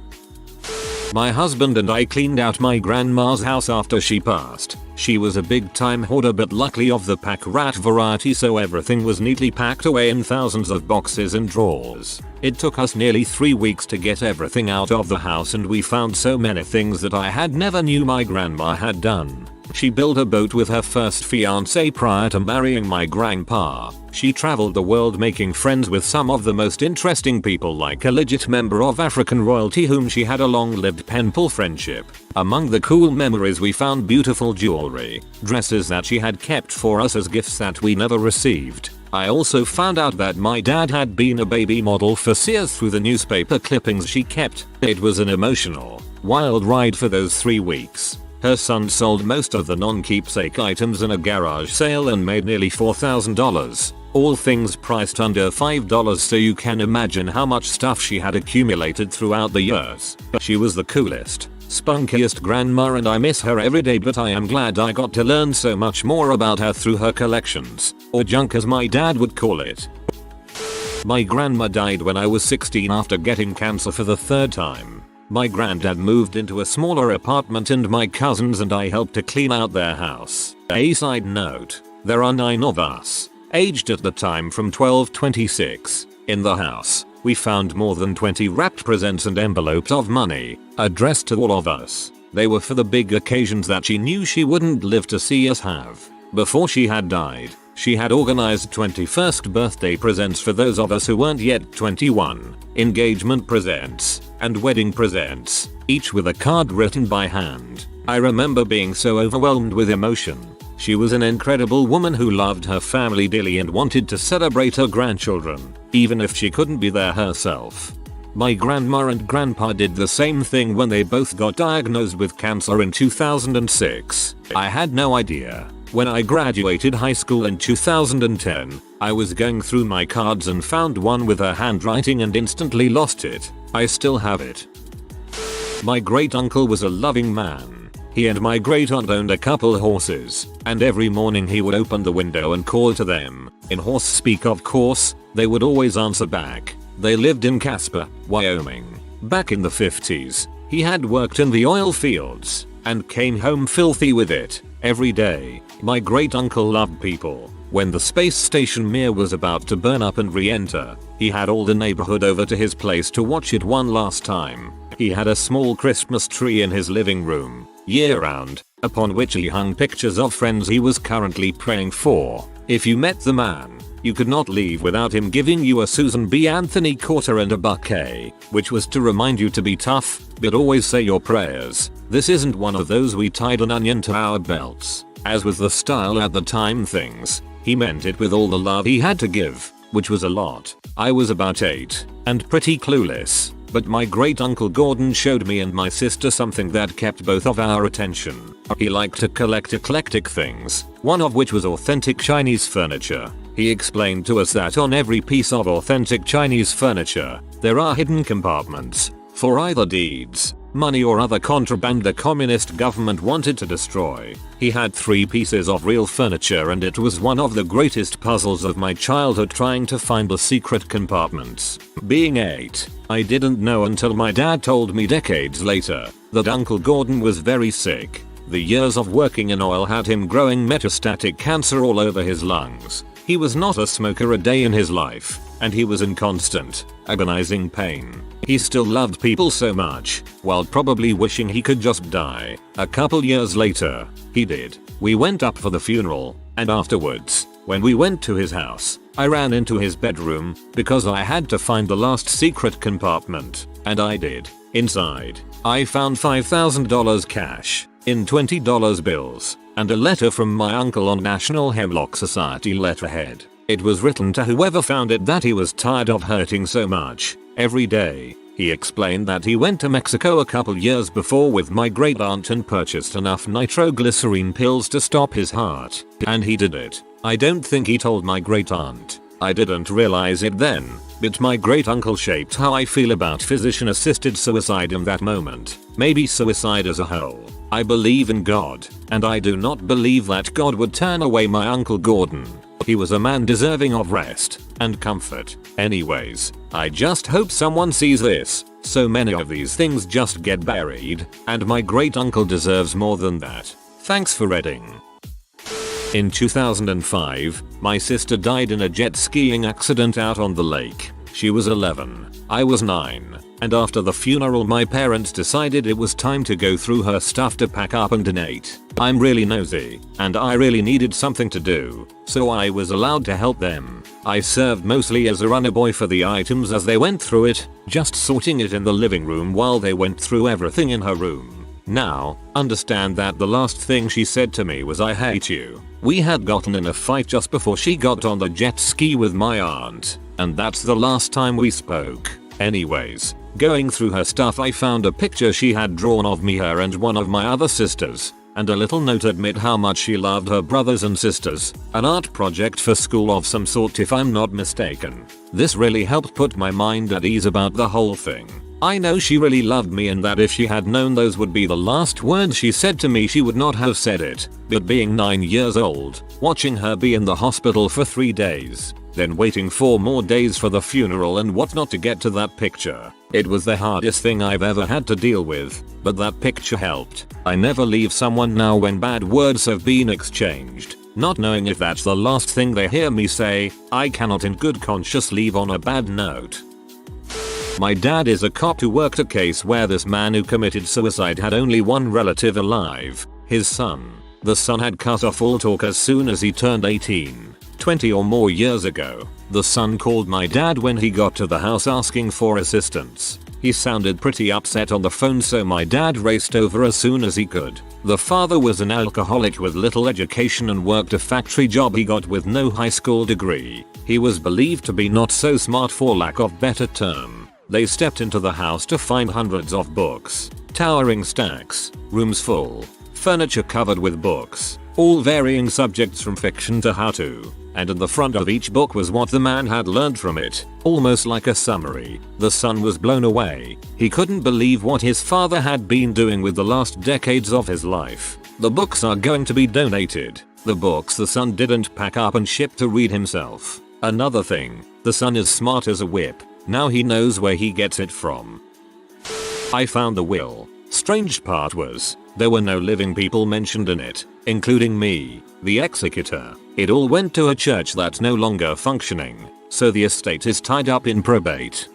My husband and I cleaned out my grandma's house after she passed. She was a big time hoarder but luckily of the pack rat variety, so everything was neatly packed away in thousands of boxes and drawers. It took us nearly 3 weeks to get everything out of the house, and we found so many things that I had never knew my grandma had done. She built a boat with her first fiancé prior to marrying my grandpa. She traveled the world making friends with some of the most interesting people, like a legit member of African royalty whom she had a long-lived pen pal friendship. Among the cool memories we found beautiful jewelry, dresses that she had kept for us as gifts that we never received. I also found out that my dad had been a baby model for Sears through the newspaper clippings she kept. It was an emotional, wild ride for those 3 weeks. Her son sold most of the non-keepsake items in a garage sale and made nearly $4,000. All things priced under $5, so you can imagine how much stuff she had accumulated throughout the years. She was the coolest, spunkiest grandma, and I miss her every day, but I am glad I got to learn so much more about her through her collections, or junk as my dad would call it. My grandma died when I was 16 after getting cancer for the 3rd time. My granddad moved into a smaller apartment and my cousins and I helped to clean out their house. A side note, there are 9 of us, aged at the time from 12 to 26, in the house. We found more than 20 wrapped presents and envelopes of money, addressed to all of us. They were for the big occasions that she knew she wouldn't live to see us have. Before she had died, she had organized 21st birthday presents for those of us who weren't yet 21, engagement presents, and wedding presents, each with a card written by hand. I remember being so overwhelmed with emotion. She was an incredible woman who loved her family dearly and wanted to celebrate her grandchildren, even if she couldn't be there herself. My grandma and grandpa did the same thing when they both got diagnosed with cancer in 2006. I had no idea. When I graduated high school in 2010, I was going through my cards and found one with her handwriting and instantly lost it. I still have it. My great uncle was a loving man. He and my great aunt owned a couple horses, and every morning he would open the window and call to them. In horse speak, of course. They would always answer back. They lived in Casper, Wyoming. Back in the 50s, he had worked in the oil fields and came home filthy with it every day. My great uncle loved people. When the space station Mir was about to burn up and re-enter, he had all the neighborhood over to his place to watch it one last time. He had a small Christmas tree in his living room, year-round, upon which he hung pictures of friends he was currently praying for. If you met the man, you could not leave without him giving you a Susan B. Anthony quarter and a bouquet, which was to remind you to be tough, but always say your prayers. This isn't one of those we tied an onion to our belts, as was the style at the time things. He meant it with all the love he had to give, which was a lot. I was about 8, and pretty clueless, but my great uncle Gordon showed me and my sister something that kept both of our attention. He liked to collect eclectic things, one of which was authentic Chinese furniture. He explained to us that on every piece of authentic Chinese furniture, there are hidden compartments for either deeds, money or other contraband the communist government wanted to destroy. He had 3 pieces of real furniture, and it was one of the greatest puzzles of my childhood trying to find the secret compartments. Being 8, I didn't know until my dad told me decades later that Uncle Gordon was very sick. The years of working in oil had him growing metastatic cancer all over his lungs. He was not a smoker a day in his life, and he was in constant, agonizing pain. He still loved people so much, while probably wishing he could just die. A couple years later, he did. We went up for the funeral, and afterwards, when we went to his house, I ran into his bedroom because I had to find the last secret compartment, and I did. Inside, I found $5,000 cash in $20 bills and a letter from my uncle on National Hemlock Society letterhead. It was written to whoever found it that he was tired of hurting so much every day. He explained that he went to Mexico a couple years before with my great aunt and purchased enough nitroglycerine pills to stop his heart, and he did it. I don't think he told my great aunt. I didn't realize it then, but my great uncle shaped how I feel about physician-assisted suicide in that moment. Maybe suicide as a whole. I believe in God, and I do not believe that God would turn away my Uncle Gordon. He was a man deserving of rest and comfort. Anyways, I just hope someone sees this. So many of these things just get buried, and my great uncle deserves more than that. Thanks for reading. In 2005, my sister died in a jet skiing accident out on the lake. She was 11. I was 9. And after the funeral, my parents decided it was time to go through her stuff to pack up and donate. I'm really nosy, and I really needed something to do, so I was allowed to help them. I served mostly as a runner boy for the items as they went through it, just sorting it in the living room while they went through everything in her room. Now, understand that the last thing she said to me was "I hate you." We had gotten in a fight just before she got on the jet ski with my aunt, and that's the last time we spoke. Anyways, going through her stuff, I found a picture she had drawn of me, her, and one of my other sisters, and a little note admit how much she loved her brothers and sisters. An art project for school of some sort if I'm not mistaken. This really helped put my mind at ease about the whole thing. I know she really loved me, and that if she had known those would be the last words she said to me, she would not have said it. But being 9 years old, watching her be in the hospital for 3 days, then waiting 4 more days for the funeral and whatnot to get to that picture, it was the hardest thing I've ever had to deal with, but that picture helped. I never leave someone now when bad words have been exchanged, not knowing if that's the last thing they hear me say. I cannot in good conscience leave on a bad note. My dad is a cop who worked a case where this man who committed suicide had only one relative alive, his son. The son had cut off all talk as soon as he turned 18, 20 or more years ago. The son called my dad when he got to the house asking for assistance. He sounded pretty upset on the phone, so my dad raced over as soon as he could. The father was an alcoholic with little education and worked a factory job he got with no high school degree. He was believed to be not so smart, for lack of better term. They stepped into the house to find hundreds of books, towering stacks, rooms full, furniture covered with books, all varying subjects from fiction to how to. and in the front of each book was what the man had learned from it, almost like a summary. The son was blown away. He couldn't believe what his father had been doing with the last decades of his life. The books are going to be donated. The books the son didn't pack up and ship to read himself. Another thing, the son is smart as a whip. Now he knows where he gets it from. I found the will. Strange part was, there were no living people mentioned in it, including me, the executor. It all went to a church that's no longer functioning, so the estate is tied up in probate.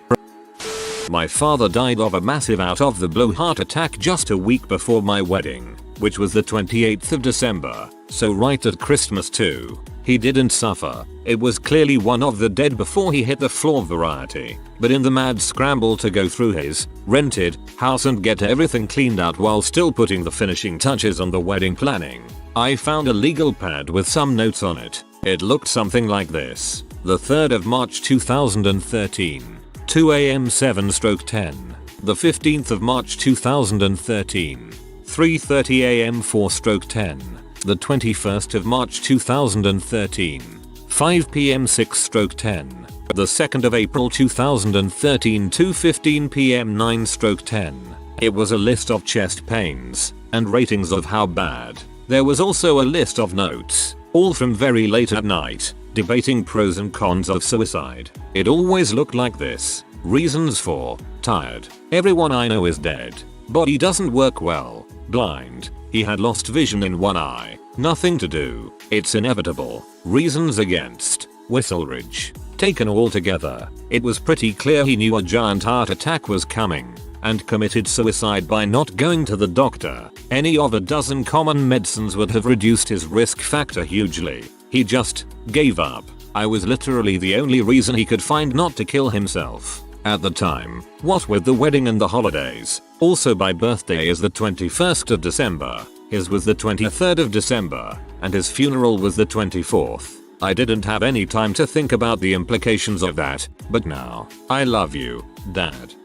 My father died of a massive out-of-the-blue heart attack just a week before my wedding, which was the 28th of December, so right at Christmas too. He didn't suffer. It was clearly one of the dead before he hit the floor variety. But in the mad scramble to go through his rented house and get everything cleaned out while still putting the finishing touches on the wedding planning, I found a legal pad with some notes on it. It looked something like this. The 3rd of March 2013. 2 AM 7/10. The 15th of March 2013. 3:30 AM 4/10. The 21st of March 2013. 5 PM 6/10. The 2nd of April 2013 2:15 PM 9/10. It was a list of chest pains and ratings of how bad. There was also a list of notes, all from very late at night, debating pros and cons of suicide. It always looked like this. Reasons for: tired. Everyone I know is dead. Body doesn't work well. Blind. He had lost vision in one eye. Nothing to do. It's inevitable. Reasons against: Whistleridge. Taken all together, it was pretty clear he knew a giant heart attack was coming and committed suicide by not going to the doctor. Any of a dozen common medicines would have reduced his risk factor hugely. He just gave up. I was literally the only reason he could find not to kill himself. At the time, what with the wedding and the holidays, also my birthday is the 21st of December, his was the 23rd of December, and his funeral was the 24th. I didn't have any time to think about the implications of that, but now, I love you, Dad.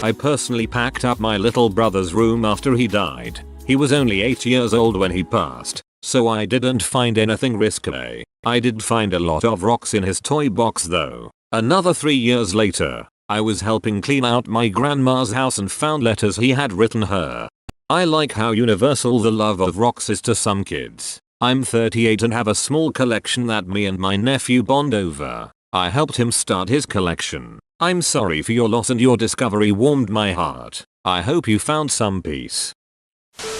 I personally packed up my little brother's room after he died. He was only 8 years old when he passed, so I didn't find anything risque. I did find a lot of rocks in his toy box though. Another 3 years later, I was helping clean out my grandma's house and found letters he had written her. I like how universal the love of rocks is to some kids. I'm 38 and have a small collection that me and my nephew bond over. I helped him start his collection. I'm sorry for your loss and your discovery warmed my heart. I hope you found some peace.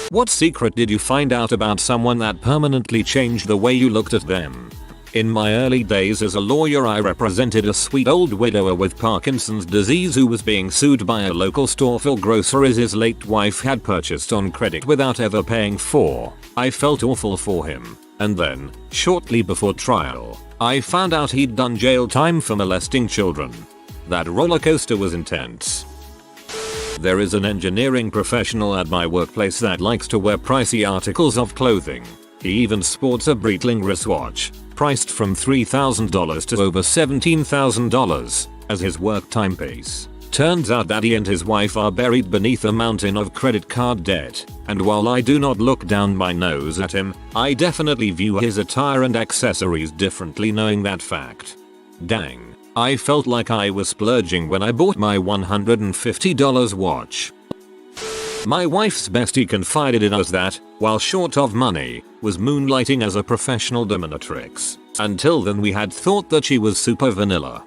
What secret did you find out about someone that permanently changed the way you looked at them? In my early days as a lawyer, I represented a sweet old widower with Parkinson's disease who was being sued by a local store for groceries his late wife had purchased on credit without ever paying for. I felt awful for him. And then, shortly before trial, I found out he'd done jail time for molesting children. That roller coaster was intense. There is an engineering professional at my workplace that likes to wear pricey articles of clothing. He even sports a Breitling wristwatch, priced from $3,000 to over $17,000, as his work timepiece. Turns out that he and his wife are buried beneath a mountain of credit card debt, and while I do not look down my nose at him, I definitely view his attire and accessories differently knowing that fact. Dang, I felt like I was splurging when I bought my $150 watch. My wife's bestie confided in us that, while short of money, was moonlighting as a professional dominatrix. Until then we had thought that she was super vanilla.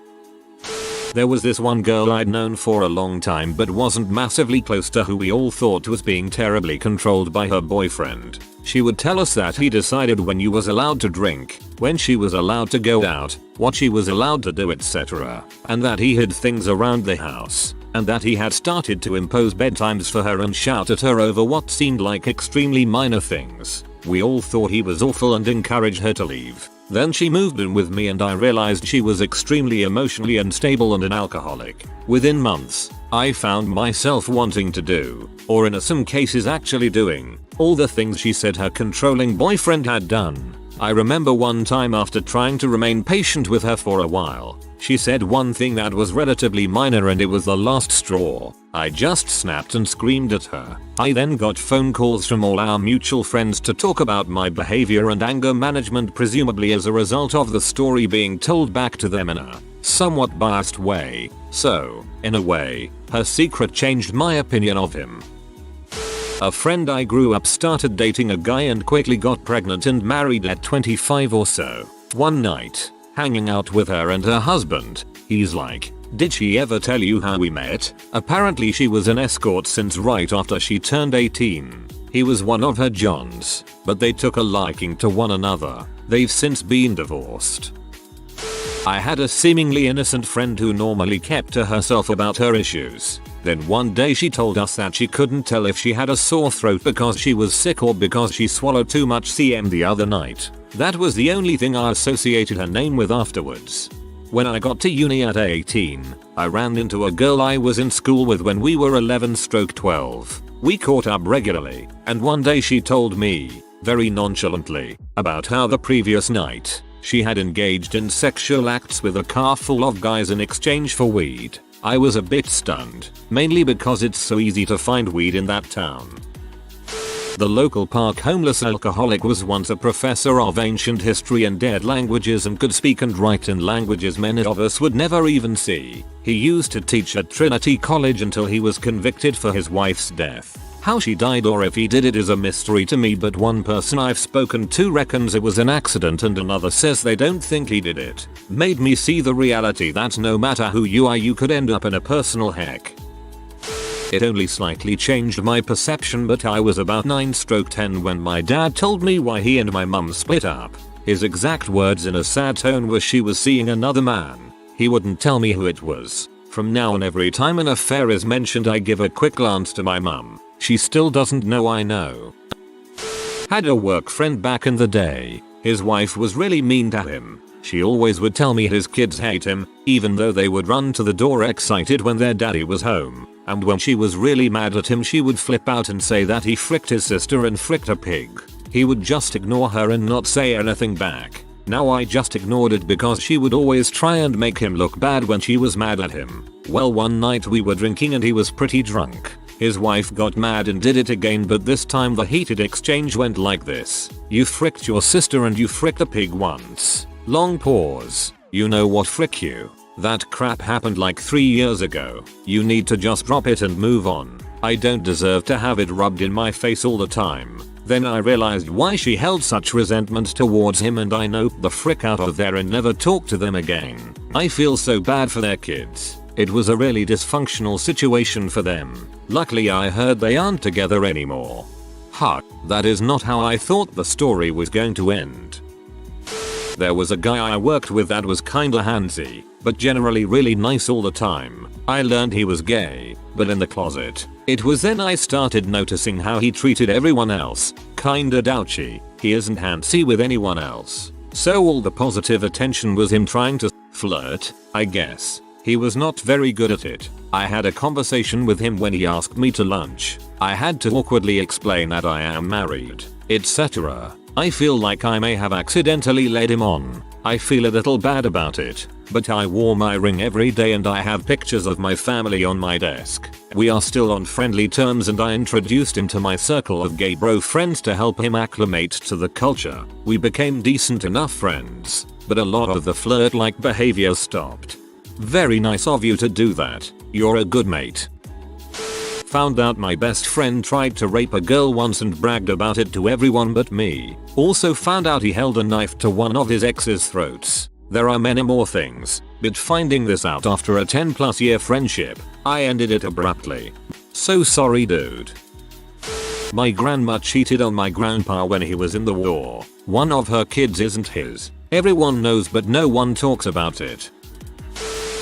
There was this one girl I'd known for a long time but wasn't massively close to, who we all thought was being terribly controlled by her boyfriend. She would tell us that he decided when you was allowed to drink, when she was allowed to go out, what she was allowed to do, etc. And that he hid things around the house. And that he had started to impose bedtimes for her and shout at her over what seemed like extremely minor things. We all thought he was awful and encouraged her to leave. Then she moved in with me and I realized she was extremely emotionally unstable and an alcoholic. Within months, I found myself wanting to do, or in some cases actually doing, all the things she said her controlling boyfriend had done. I remember one time after trying to remain patient with her for a while, she said one thing that was relatively minor and it was the last straw. I just snapped and screamed at her. I then got phone calls from all our mutual friends to talk about my behavior and anger management, presumably as a result of the story being told back to them in a somewhat biased way. So, in a way, her secret changed my opinion of him. A friend I grew up started dating a guy and quickly got pregnant and married at 25 or so. One night, hanging out with her and her husband, he's like, "Did she ever tell you how we met?" Apparently she was an escort since right after she turned 18. He was one of her Johns, but they took a liking to one another. They've since been divorced. I had a seemingly innocent friend who normally kept to herself about her issues. Then one day she told us that she couldn't tell if she had a sore throat because she was sick or because she swallowed too much CM the other night. That was the only thing I associated her name with afterwards. When I got to uni at 18, I ran into a girl I was in school with when we were 11/12. We caught up regularly, and one day she told me, very nonchalantly, about how the previous night, she had engaged in sexual acts with a car full of guys in exchange for weed. I was a bit stunned, mainly because it's so easy to find weed in that town. The local park homeless alcoholic was once a professor of ancient history and dead languages and could speak and write in languages many of us would never even see. He used to teach at Trinity College until he was convicted for his wife's death. How she died or if he did it is a mystery to me, but one person I've spoken to reckons it was an accident and another says they don't think he did it. Made me see the reality that no matter who you are you could end up in a personal heck. It only slightly changed my perception, but I was about 9/10 when my dad told me why he and my mum split up. His exact words in a sad tone were she was seeing another man. He wouldn't tell me who it was. From now on every time an affair is mentioned I give a quick glance to my mum. She still doesn't know I know. Had a work friend back in the day. His wife was really mean to him. She always would tell me his kids hate him, even though they would run to the door excited when their daddy was home. And when she was really mad at him she would flip out and say that he fricked his sister and fricked a pig. He would just ignore her and not say anything back. Now I just ignored it because she would always try and make him look bad when she was mad at him. Well, one night we were drinking and he was pretty drunk. His wife got mad and did it again, but this time the heated exchange went like this. "You fricked your sister and you fricked a pig once." Long pause. "You know what, frick you. That crap happened like 3 years ago. You need to just drop it and move on. I don't deserve to have it rubbed in my face all the time." Then I realized why she held such resentment towards him and I noped the frick out of there and never talked to them again. I feel so bad for their kids. It was a really dysfunctional situation for them. Luckily I heard they aren't together anymore. Huh, that is not how I thought the story was going to end. There was a guy I worked with that was kinda handsy, but generally really nice all the time. I learned he was gay, but in the closet. It was then I started noticing how he treated everyone else. Kinda douchy. He isn't handsy with anyone else. So all the positive attention was him trying to flirt, I guess. He was not very good at it. I had a conversation with him when he asked me to lunch. I had to awkwardly explain that I am married, etc. I feel like I may have accidentally led him on. I feel a little bad about it, but I wore my ring every day and I have pictures of my family on my desk. We are still on friendly terms and I introduced him to my circle of gay bro friends to help him acclimate to the culture. We became decent enough friends, but a lot of the flirt-like behavior stopped. Very nice of you to do that. You're a good mate. Found out my best friend tried to rape a girl once and bragged about it to everyone but me. Also found out he held a knife to one of his ex's throats. There are many more things, but finding this out after a 10+ year friendship, I ended it abruptly. So sorry dude. My grandma cheated on my grandpa when he was in the war. One of her kids isn't his. Everyone knows but no one talks about it.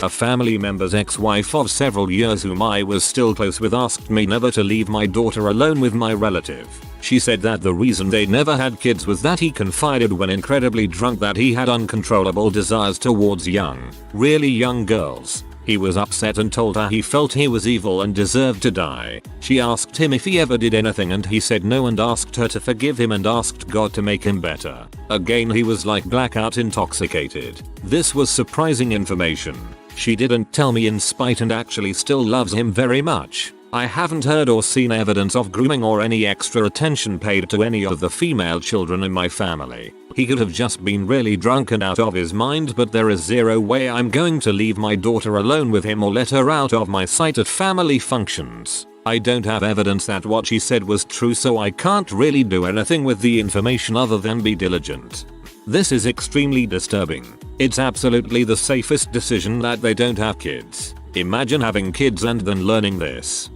A family member's ex-wife of several years whom I was still close with asked me never to leave my daughter alone with my relative. She said that the reason they never had kids was that he confided when incredibly drunk that he had uncontrollable desires towards young, really young girls. He was upset and told her he felt he was evil and deserved to die. She asked him if he ever did anything and he said no and asked her to forgive him and asked God to make him better. Again he was like blackout intoxicated. This was surprising information. She didn't tell me in spite and actually still loves him very much. I haven't heard or seen evidence of grooming or any extra attention paid to any of the female children in my family. He could have just been really drunk and out of his mind, but there is zero way I'm going to leave my daughter alone with him or let her out of my sight at family functions. I don't have evidence that what she said was true, so I can't really do anything with the information other than be diligent. This is extremely disturbing. It's absolutely the safest decision that they don't have kids. Imagine having kids and then learning this.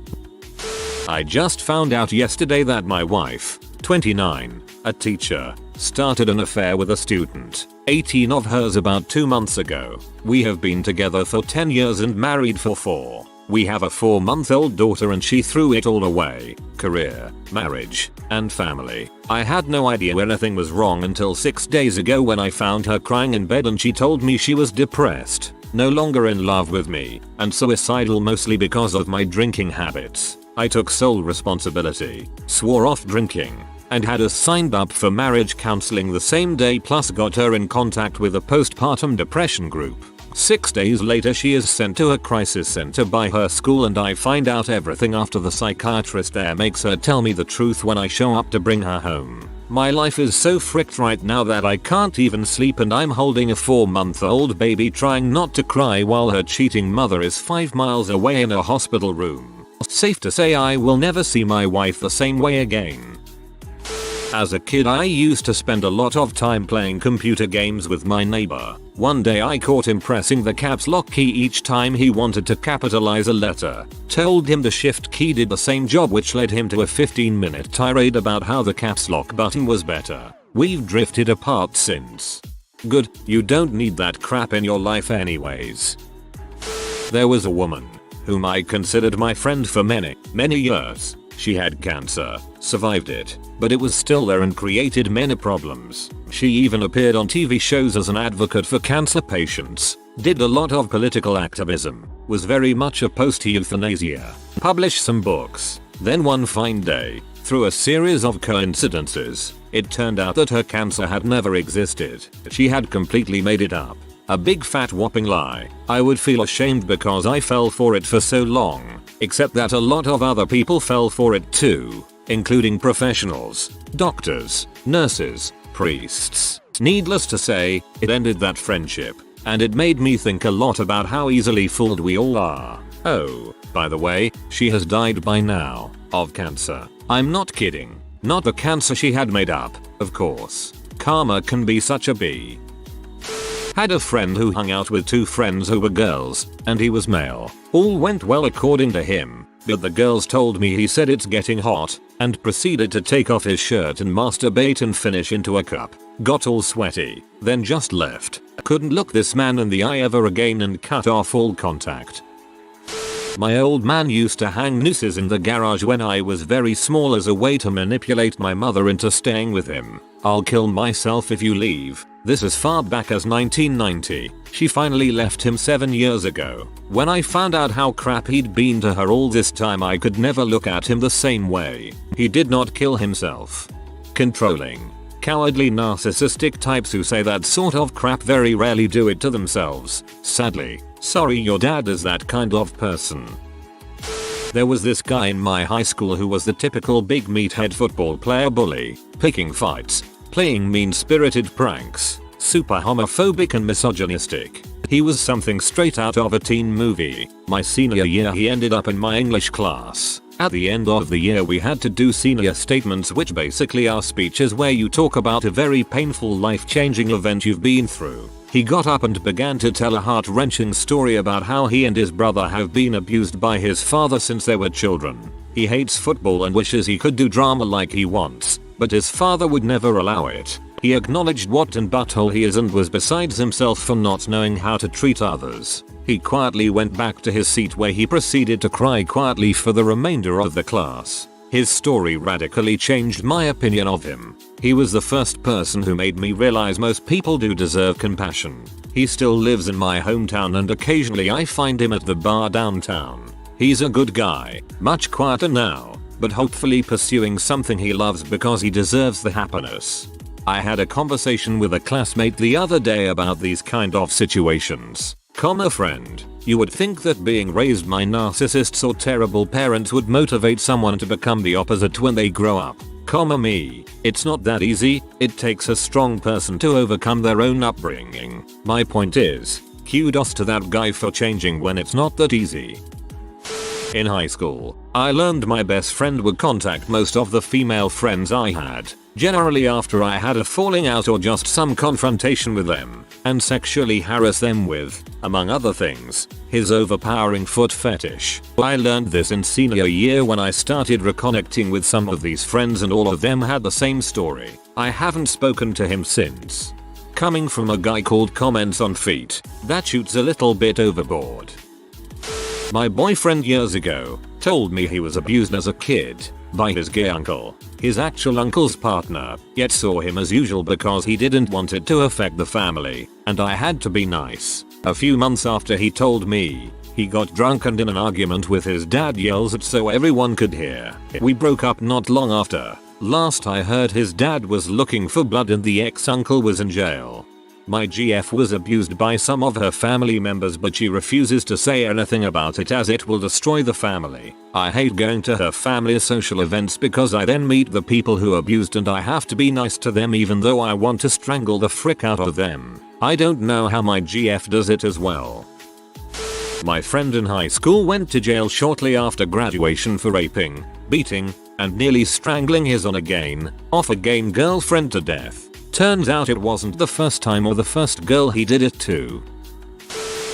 I just found out yesterday that my wife, 29, a teacher, started an affair with a student, 18 of hers about 2 months ago. We have been together for 10 years and married for 4. We have a 4-month-old daughter and she threw it all away. Career, marriage, and family. I had no idea anything was wrong until 6 days ago when I found her crying in bed and she told me she was depressed, no longer in love with me, and suicidal mostly because of my drinking habits. I took sole responsibility, swore off drinking, and had us signed up for marriage counseling the same day, plus got her in contact with a postpartum depression group. 6 days later she is sent to a crisis center by her school and I find out everything after the psychiatrist there makes her tell me the truth when I show up to bring her home. My life is so fricked right now that I can't even sleep and I'm holding a 4-month-old baby trying not to cry while her cheating mother is 5 miles away in a hospital room. Safe to say I will never see my wife the same way again. As a kid I used to spend a lot of time playing computer games with my neighbor. One day I caught him pressing the caps lock key each time he wanted to capitalize a letter. Told him the shift key did the same job, which led him to a 15-minute tirade about how the caps lock button was better. We've drifted apart since. Good, you don't need that crap in your life anyways. There was a woman whom I considered my friend for many years. She had cancer, survived it, but it was still there and created many problems. She even appeared on TV shows as an advocate for cancer patients, did a lot of political activism, was very much opposed to euthanasia, published some books. Then one fine day, through a series of coincidences, it turned out that her cancer had never existed. She had completely made it up. A big fat whopping lie. I would feel ashamed because I fell for it for so long, except that a lot of other people fell for it too, including professionals, doctors, nurses, priests. Needless to say, it ended that friendship, and it made me think a lot about how easily fooled we all are. Oh, by the way, she has died by now, of cancer. I'm not kidding. Not the cancer she had made up, of course. Karma can be such a bee. Had a friend who hung out with 2 friends who were girls, and he was male. All went well according to him, but the girls told me he said it's getting hot, and proceeded to take off his shirt and masturbate and finish into a cup. Got all sweaty, then just left. Couldn't look this man in the eye ever again and cut off all contact. My old man used to hang nooses in the garage when I was very small as a way to manipulate my mother into staying with him. I'll kill myself if you leave. This as far back as 1990. She finally left him 7 years ago. When I found out how crap he'd been to her all this time, I could never look at him the same way. He did not kill himself. Controlling, cowardly, narcissistic types who say that sort of crap very rarely do it to themselves. Sadly, sorry your dad is that kind of person. There was this guy in my high school who was the typical big meathead football player bully, picking fights, playing mean-spirited pranks, super homophobic and misogynistic. He was something straight out of a teen movie. My senior year he ended up in my English class. At the end of the year we had to do senior statements, which basically are speeches where you talk about a very painful life-changing event you've been through. He got up and began to tell a heart-wrenching story about how he and his brother have been abused by his father since they were children. He hates football and wishes he could do drama like he wants, but his father would never allow it. He acknowledged what an butthole he is and was besides himself for not knowing how to treat others. He quietly went back to his seat where he proceeded to cry quietly for the remainder of the class. His story radically changed my opinion of him. He was the first person who made me realize most people do deserve compassion. He still lives in my hometown and occasionally I find him at the bar downtown. He's a good guy, much quieter now, but hopefully pursuing something he loves because he deserves the happiness. I had a conversation with a classmate the other day about these kind of situations. Friend, you would think that being raised by narcissists or terrible parents would motivate someone to become the opposite when they grow up. Me, it's not that easy. It takes a strong person to overcome their own upbringing. My point is, kudos to that guy for changing when it's not that easy. In high school, I learned my best friend would contact most of the female friends I had, generally after I had a falling out or just some confrontation with them, and sexually harass them with, among other things, his overpowering foot fetish. I learned this in senior year when I started reconnecting with some of these friends and all of them had the same story. I haven't spoken to him since. Coming from a guy called comments on feet, that shoots a little bit overboard. My boyfriend years ago told me he was abused as a kid by his gay uncle, his actual uncle's partner, yet saw him as usual because he didn't want it to affect the family, and I had to be nice. A few months after he told me, he got drunk and in an argument with his dad yells it so everyone could hear. We broke up not long after. Last I heard his dad was looking for blood and the ex-uncle was in jail. My GF was abused by some of her family members but she refuses to say anything about it as it will destroy the family. I hate going to her family's social events because I then meet the people who abused and I have to be nice to them even though I want to strangle the frick out of them. I don't know how my GF does it as well. My friend in high school went to jail shortly after graduation for raping, beating, and nearly strangling his on-again, off-again girlfriend to death. Turns out it wasn't the first time or the first girl he did it to.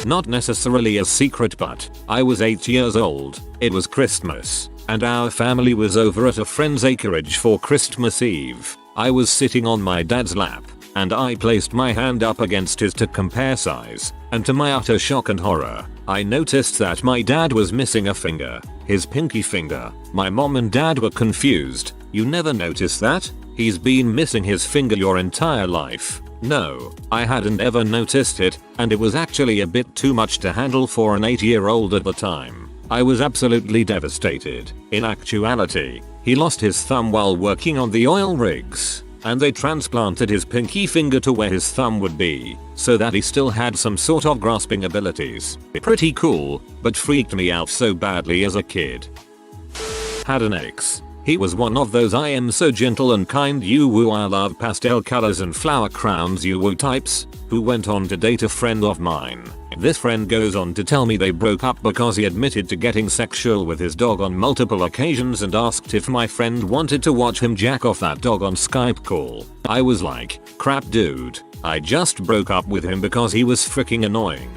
Not necessarily a secret but I was 8 years old, it was Christmas, and our family was over at a friend's acreage for Christmas Eve. I was sitting on my dad's lap, and I placed my hand up against his to compare size, and to my utter shock and horror, I noticed that my dad was missing a finger, his pinky finger. My mom and dad were confused. You never noticed that? He's been missing his finger your entire life. No, I hadn't ever noticed it, and it was actually a bit too much to handle for an 8-year-old at the time. I was absolutely devastated. In actuality, he lost his thumb while working on the oil rigs, and they transplanted his pinky finger to where his thumb would be, so that he still had some sort of grasping abilities. Pretty cool, but freaked me out so badly as a kid. Had an ex. He was one of those I am so gentle and kind you woo I love pastel colors and flower crowns you woo types, who went on to date a friend of mine. This friend goes on to tell me they broke up because he admitted to getting sexual with his dog on multiple occasions and asked if my friend wanted to watch him jack off that dog on Skype call. I was like, crap dude, I just broke up with him because he was freaking annoying.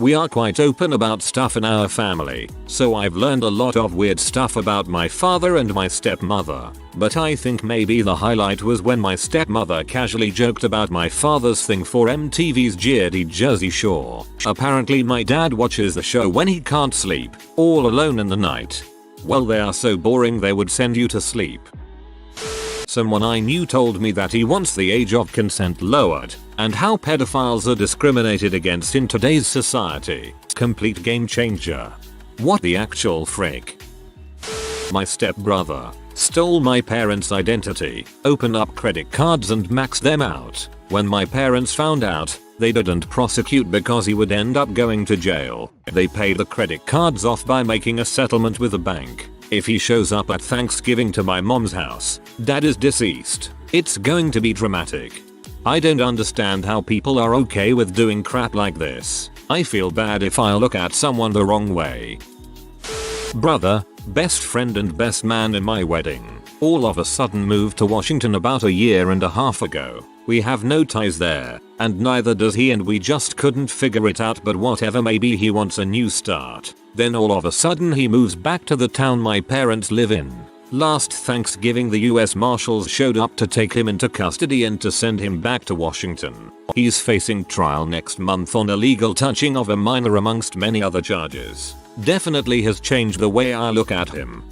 We are quite open about stuff in our family, so I've learned a lot of weird stuff about my father and my stepmother, but I think maybe the highlight was when my stepmother casually joked about my father's thing for MTV's Jersey Shore. Apparently my dad watches the show when he can't sleep, all alone in the night. Well, they are so boring they would send you to sleep. Someone I knew told me that he wants the age of consent lowered, and how pedophiles are discriminated against in today's society. Complete game changer. What the actual frick? My stepbrother stole my parents' identity, opened up credit cards and maxed them out. When my parents found out, they didn't prosecute because he would end up going to jail. They paid the credit cards off by making a settlement with the bank. If he shows up at Thanksgiving to my mom's house, dad is deceased. It's going to be dramatic. I don't understand how people are okay with doing crap like this. I feel bad if I look at someone the wrong way. Brother, best friend and best man in my wedding, all of a sudden moved to Washington about a year and a half ago. We have no ties there, and neither does he, and we just couldn't figure it out, but whatever, maybe he wants a new start. Then all of a sudden he moves back to the town my parents live in. Last Thanksgiving the US Marshals showed up to take him into custody and to send him back to Washington. He's facing trial next month on illegal touching of a minor amongst many other charges. Definitely has changed the way I look at him.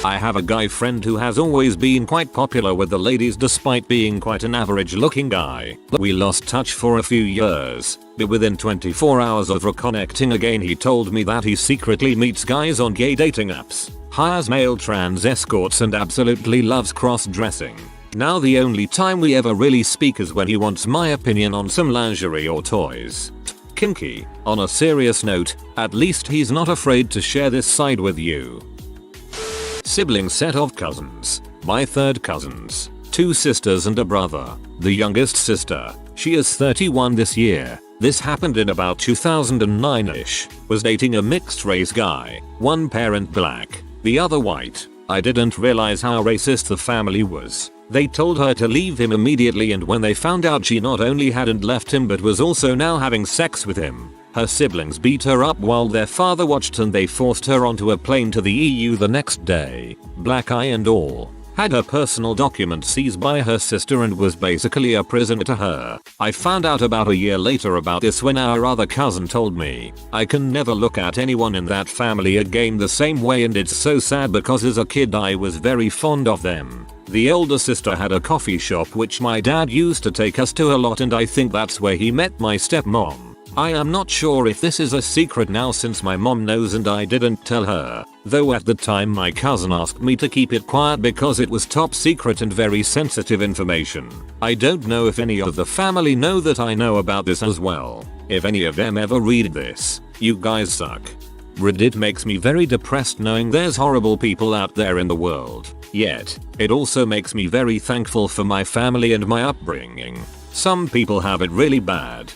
I have a guy friend who has always been quite popular with the ladies despite being quite an average looking guy. We lost touch for a few years, but within 24 hours of reconnecting again he told me that he secretly meets guys on gay dating apps, hires male trans escorts and absolutely loves cross-dressing. Now the only time we ever really speak is when he wants my opinion on some lingerie or toys. Kinky. On a serious note, at least he's not afraid to share this side with you. Sibling set of cousins. My third cousins. 2 sisters and a brother. The youngest sister, she is 31 this year. This happened in about 2009ish. Was dating a mixed race guy. One parent black, the other white. I didn't realize how racist the family was. They told her to leave him immediately, and when they found out she not only hadn't left him but was also now having sex with him, her siblings beat her up while their father watched and they forced her onto a plane to the EU the next day, black eye and all. Had her personal documents seized by her sister and was basically a prisoner to her. I found out about a year later about this when our other cousin told me. I can never look at anyone in that family again the same way, and it's so sad because as a kid I was very fond of them. The older sister had a coffee shop which my dad used to take us to a lot, and I think that's where he met my stepmom. I am not sure if this is a secret now since my mom knows and I didn't tell her, though at the time my cousin asked me to keep it quiet because it was top secret and very sensitive information. I don't know if any of the family know that I know about this as well. If any of them ever read this, you guys suck. Reddit makes me very depressed knowing there's horrible people out there in the world. Yet, it also makes me very thankful for my family and my upbringing. Some people have it really bad.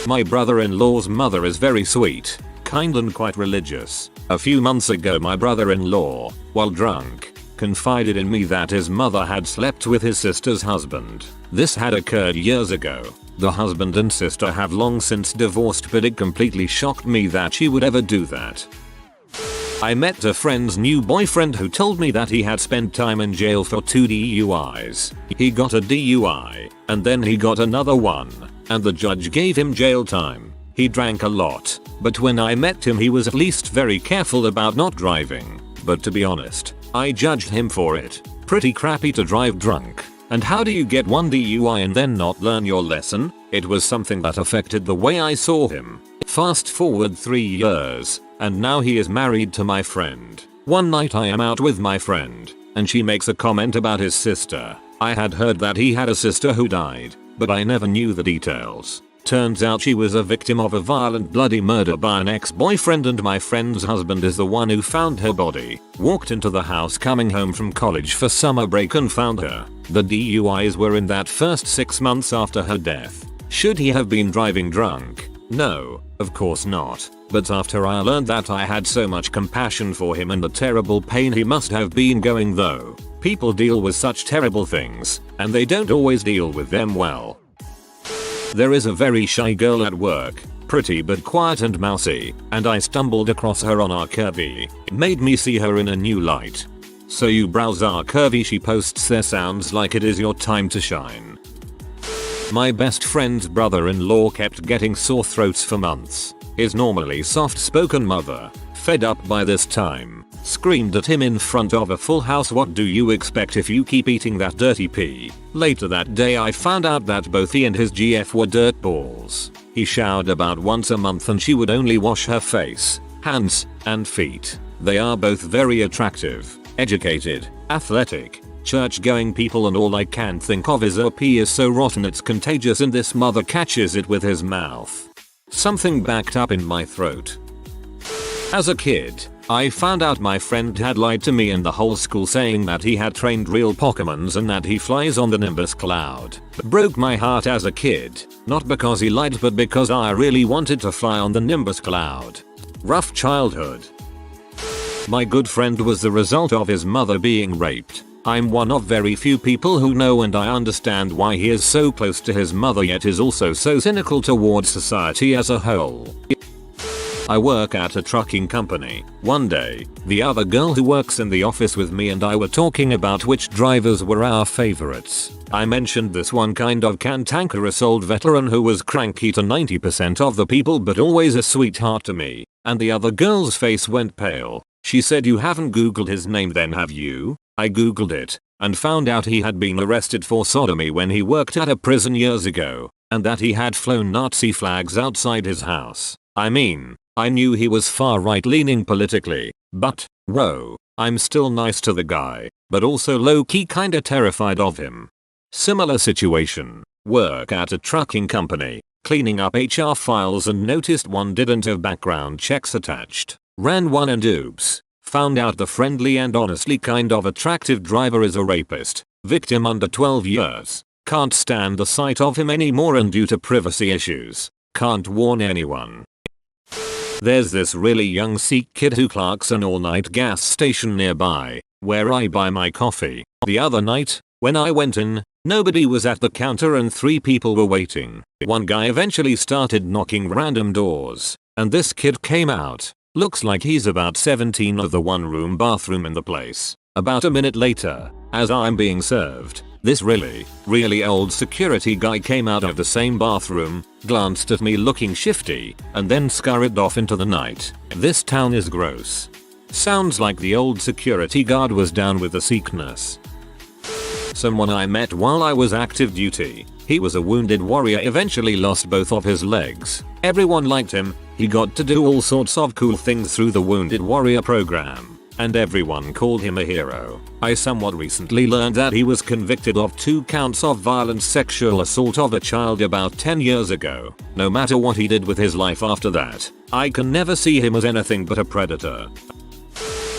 My brother-in-law's mother is very sweet, kind and quite religious. A few months ago my brother-in-law, while drunk, confided in me that his mother had slept with his sister's husband. This had occurred years ago. The husband and sister have long since divorced, but it completely shocked me that she would ever do that. I met a friend's new boyfriend who told me that he had spent time in jail for 2 DUIs. He got a DUI, and then he got another one, and the judge gave him jail time. He drank a lot, but when I met him he was at least very careful about not driving. But to be honest, I judged him for it. Pretty crappy to drive drunk. And how do you get 1 DUI and then not learn your lesson? It was something that affected the way I saw him. Fast forward 3 years, and now he is married to my friend. One night I am out with my friend, and she makes a comment about his sister. I had heard that he had a sister who died, but I never knew the details. Turns out she was a victim of a violent bloody murder by an ex-boyfriend, and my friend's husband is the one who found her body. Walked into the house coming home from college for summer break and found her. The DUIs were in that first 6 months after her death. Should he have been driving drunk? No, of course not. But after I learned that, I had so much compassion for him and the terrible pain he must have been going through. People deal with such terrible things, and they don't always deal with them well. There is a very shy girl at work, pretty but quiet and mousy, and I stumbled across her on our Curvy. It made me see her in a new light. So you browse our Curvy, she posts there, sounds like it is your time to shine. My best friend's brother-in-law kept getting sore throats for months. His normally soft-spoken mother, fed up by this time, screamed at him in front of a full house, "What do you expect if you keep eating that dirty pee?" Later that day I found out that both he and his GF were dirtballs. He showered about once a month and she would only wash her face, hands, and feet. They are both very attractive, educated, athletic, church-going people, and all I can think of is her pee is so rotten it's contagious and this mother catches it with his mouth. Something backed up in my throat. As a kid, I found out my friend had lied to me and the whole school, saying that he had trained real Pokemons and that he flies on the Nimbus cloud. It broke my heart as a kid, not because he lied but because I really wanted to fly on the Nimbus cloud. Rough childhood. My good friend was the result of his mother being raped. I'm one of very few people who know, and I understand why he is so close to his mother yet is also so cynical towards society as a whole. I work at a trucking company. One day, the other girl who works in the office with me and I were talking about which drivers were our favorites. I mentioned this one kind of cantankerous old veteran who was cranky to 90% of the people but always a sweetheart to me, and the other girl's face went pale. She said, "You haven't googled his name then, have you?" I googled it and found out he had been arrested for sodomy when he worked at a prison years ago, and that he had flown Nazi flags outside his house. I mean, I knew he was far right leaning politically, but, whoa, I'm still nice to the guy, but also low-key kinda terrified of him. Similar situation. Work at a trucking company, cleaning up HR files and noticed one didn't have background checks attached. Ran one and oops. Found out the friendly and honestly kind of attractive driver is a rapist. Victim under 12 years. Can't stand the sight of him anymore and due to privacy issues, can't warn anyone. There's this really young Sikh kid who clerks an all-night gas station nearby, where I buy my coffee. The other night, when I went in, nobody was at the counter and 3 people were waiting. One guy eventually started knocking random doors, and this kid came out. Looks like he's about 17 of the one-room bathroom in the place. About a minute later, as I'm being served, this really old security guy came out of the same bathroom, glanced at me looking shifty, and then scurried off into the night. This town is gross. Sounds like the old security guard was down with the sickness. Someone I met while I was active duty. He was a wounded warrior, eventually lost both of his legs. Everyone liked him, he got to do all sorts of cool things through the Wounded Warrior program, and everyone called him a hero. I somewhat recently learned that he was convicted of 2 counts of violent sexual assault of a child about 10 years ago. No matter what he did with his life after that, I can never see him as anything but a predator.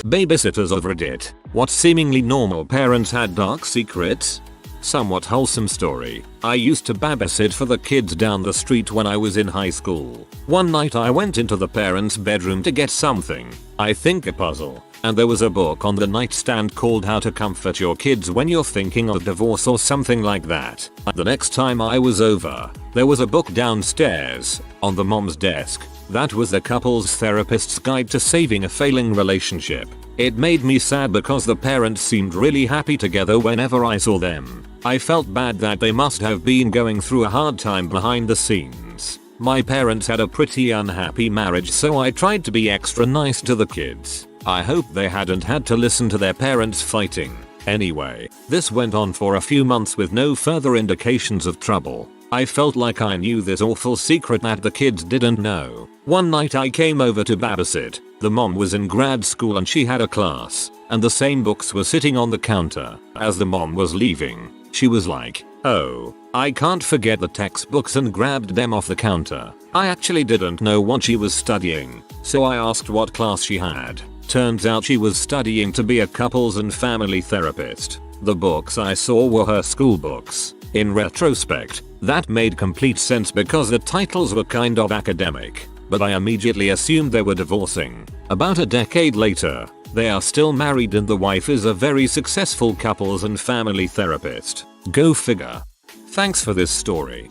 Babysitters of Reddit. What seemingly normal parents had dark secrets? Somewhat wholesome story. I used to babysit for the kids down the street when I was in high school. One night I went into the parents' bedroom to get something, I think a puzzle, and there was a book on the nightstand called How to Comfort Your Kids When You're Thinking of Divorce or something like that. The next time I was over, there was a book downstairs, on the mom's desk. That was the couple's therapist's guide to saving a failing relationship. It made me sad because the parents seemed really happy together whenever I saw them. I felt bad that they must have been going through a hard time behind the scenes. My parents had a pretty unhappy marriage, so I tried to be extra nice to the kids. I hope they hadn't had to listen to their parents fighting. Anyway, this went on for a few months with no further indications of trouble. I felt like I knew this awful secret that the kids didn't know. One night I came over to babysit. The mom was in grad school and she had a class, and the same books were sitting on the counter. As the mom was leaving, she was like, "Oh, I can't forget the textbooks," and grabbed them off the counter. I actually didn't know what she was studying, so I asked what class she had. Turns out she was studying to be a couples and family therapist. The books I saw were her school books. In retrospect, that made complete sense because the titles were kind of academic, but I immediately assumed they were divorcing. About a decade later, they are still married and the wife is a very successful couples and family therapist. Go figure. Thanks for this story.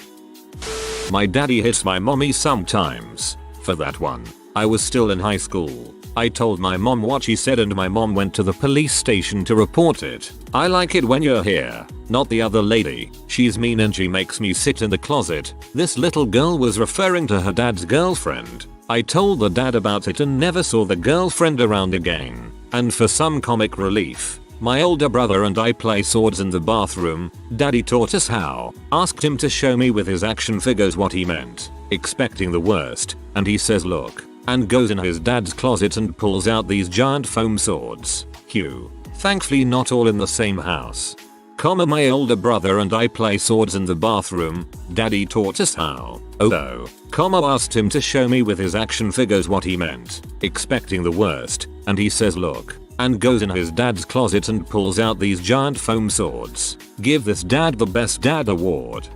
My daddy hits my mommy sometimes. For that one, I was still in high school. I told my mom what she said and my mom went to the police station to report it. "I like it when you're here, not the other lady. She's mean and she makes me sit in the closet." This little girl was referring to her dad's girlfriend. I told the dad about it and never saw the girlfriend around again. And for some comic relief, my older brother and I play swords in the bathroom. Daddy taught us how. Asked him to show me with his action figures what he meant, expecting the worst, and he says look, and goes in his dad's closet and pulls out these giant foam swords. Cue. Thankfully not all in the same house. My older brother and I play swords in the bathroom. Daddy taught us how. Asked him to show me with his action figures what he meant, expecting the worst, and he says look, and goes in his dad's closet and pulls out these giant foam swords. Give this dad the best dad award.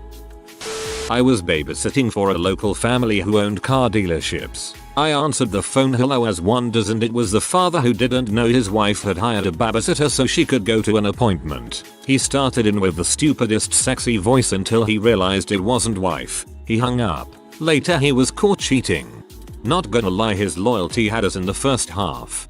I was babysitting for a local family who owned car dealerships. I answered the phone hello as one does, and it was the father who didn't know his wife had hired a babysitter so she could go to an appointment. He started in with the stupidest sexy voice until he realized it wasn't wife. He hung up. Later he was caught cheating. Not gonna lie, his loyalty had us in the first half.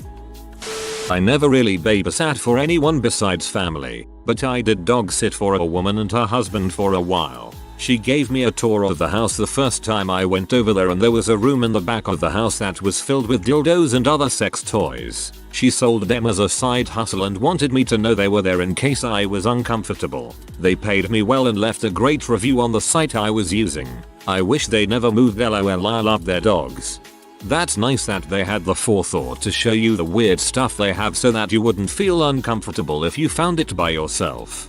I never really babysat for anyone besides family, but I did dog sit for a woman and her husband for a while. She gave me a tour of the house the first time I went over there, and there was a room in the back of the house that was filled with dildos and other sex toys. She sold them as a side hustle and wanted me to know they were there in case I was uncomfortable. They paid me well and left a great review on the site I was using. I wish they never moved, lol. I love their dogs. That's nice that they had the forethought to show you the weird stuff they have so that you wouldn't feel uncomfortable if you found it by yourself.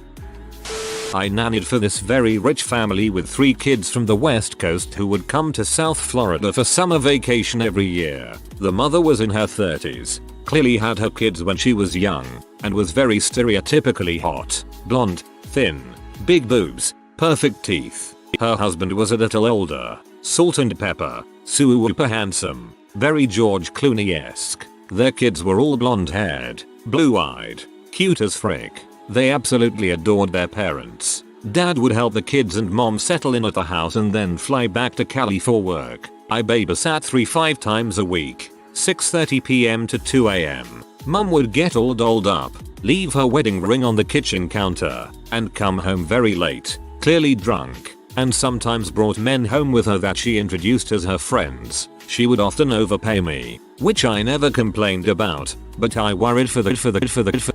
I nannied for this very rich family with 3 kids from the West Coast who would come to South Florida for summer vacation every year. The mother was in her 30s, clearly had her kids when she was young, and was very stereotypically hot, blonde, thin, big boobs, perfect teeth. Her husband was a little older, salt and pepper, super handsome, very George Clooney-esque. Their kids were all blonde haired, blue eyed, cute as frick. They absolutely adored their parents. Dad would help the kids and mom settle in at the house and then fly back to Cali for work. I babysat 3-5 times a week, 6:30 p.m. to 2 a.m. Mom would get all dolled up, leave her wedding ring on the kitchen counter, and come home very late, clearly drunk, and sometimes brought men home with her that she introduced as her friends. She would often overpay me, which I never complained about, but I worried for the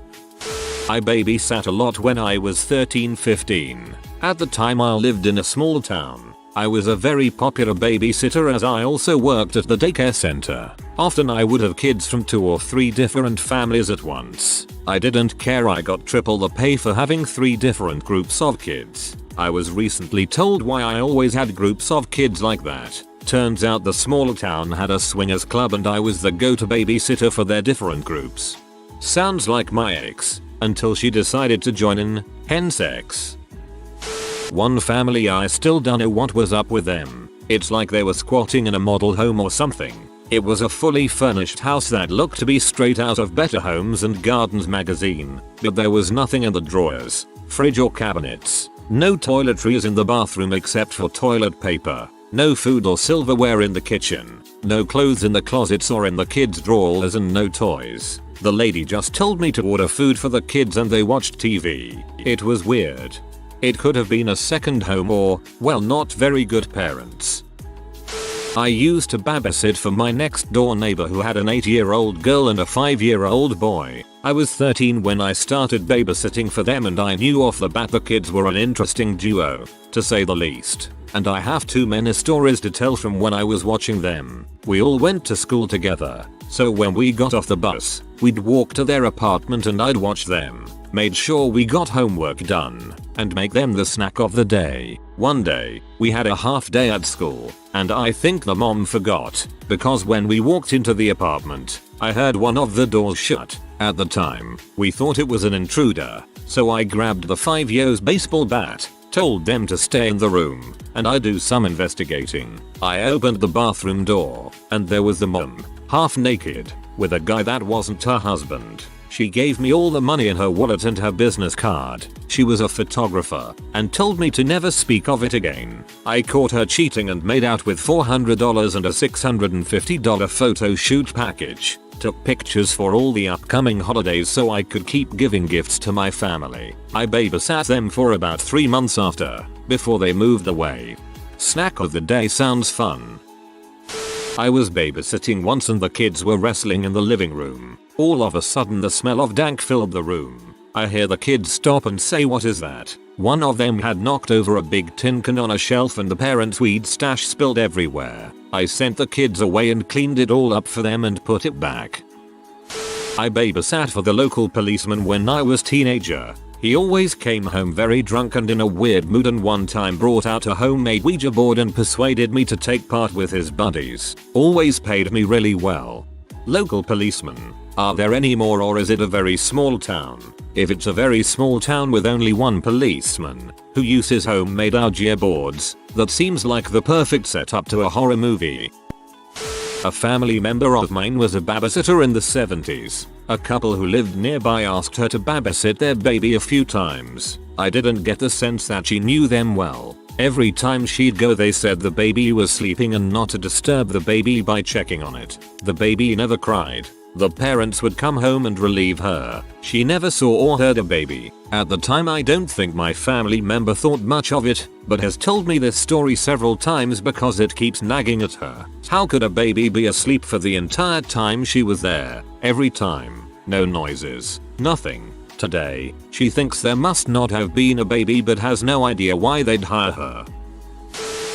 I babysat a lot when I was 13-15. At the time I lived in a small town. I was a very popular babysitter as I also worked at the daycare center. Often I would have kids from 2 or 3 different families at once. I didn't care, I got triple the pay for having 3 different groups of kids. I was recently told why I always had groups of kids like that. Turns out the small town had a swingers club and I was the go-to babysitter for their different groups. Sounds like my ex. Until she decided to join in, hen sex. One family I still don't know what was up with them. It's like they were squatting in a model home or something. It was a fully furnished house that looked to be straight out of Better Homes and Gardens magazine, but there was nothing in the drawers, fridge or cabinets. No toiletries in the bathroom except for toilet paper. No food or silverware in the kitchen. No clothes in the closets or in the kids' drawers, and no toys. The lady just told me to order food for the kids and they watched TV. It was weird. It could have been a second home or, well, not very good parents. I used to babysit for my next door neighbor who had an 8-year-old girl and a 5-year-old boy. I was 13 when I started babysitting for them and I knew off the bat the kids were an interesting duo, to say the least. And I have too many stories to tell from when I was watching them. We all went to school together, so when we got off the bus, we'd walk to their apartment and I'd watch them, made sure we got homework done, and make them the snack of the day. One day, we had a half day at school, and I think the mom forgot, because when we walked into the apartment, I heard one of the doors shut. At the time, we thought it was an intruder, so I grabbed the 5-years baseball bat, told them to stay in the room, and I do some investigating. I opened the bathroom door, and there was the mom, half naked, with a guy that wasn't her husband. She gave me all the money in her wallet and her business card. She was a photographer, and told me to never speak of it again. I caught her cheating and made out with $400 and a $650 photo shoot package. Took pictures for all the upcoming holidays so I could keep giving gifts to my family. I babysat them for about 3 months after, before they moved away. Snack of the day sounds fun. I was babysitting once and the kids were wrestling in the living room. All of a sudden the smell of dank filled the room. I hear the kids stop and say, "What is that?" One of them had knocked over a big tin can on a shelf and the parents' weed stash spilled everywhere. I sent the kids away and cleaned it all up for them and put it back. I babysat for the local policeman when I was teenager. He always came home very drunk and in a weird mood, and one time brought out a homemade Ouija board and persuaded me to take part with his buddies. Always paid me really well. Local policemen, are there any more, or is it a very small town? If it's a very small town with only one policeman, who uses homemade Ouija boards, that seems like the perfect setup to a horror movie. A family member of mine was a babysitter in the 70s. A couple who lived nearby asked her to babysit their baby a few times. I didn't get the sense that she knew them well. Every time she'd go they said the baby was sleeping and not to disturb the baby by checking on it. The baby never cried. The parents would come home and relieve her. She never saw or heard a baby. At the time I don't think my family member thought much of it, but has told me this story several times because it keeps nagging at her. How could a baby be asleep for the entire time she was there? Every time. No noises. Nothing. Today, she thinks there must not have been a baby but has no idea why they'd hire her.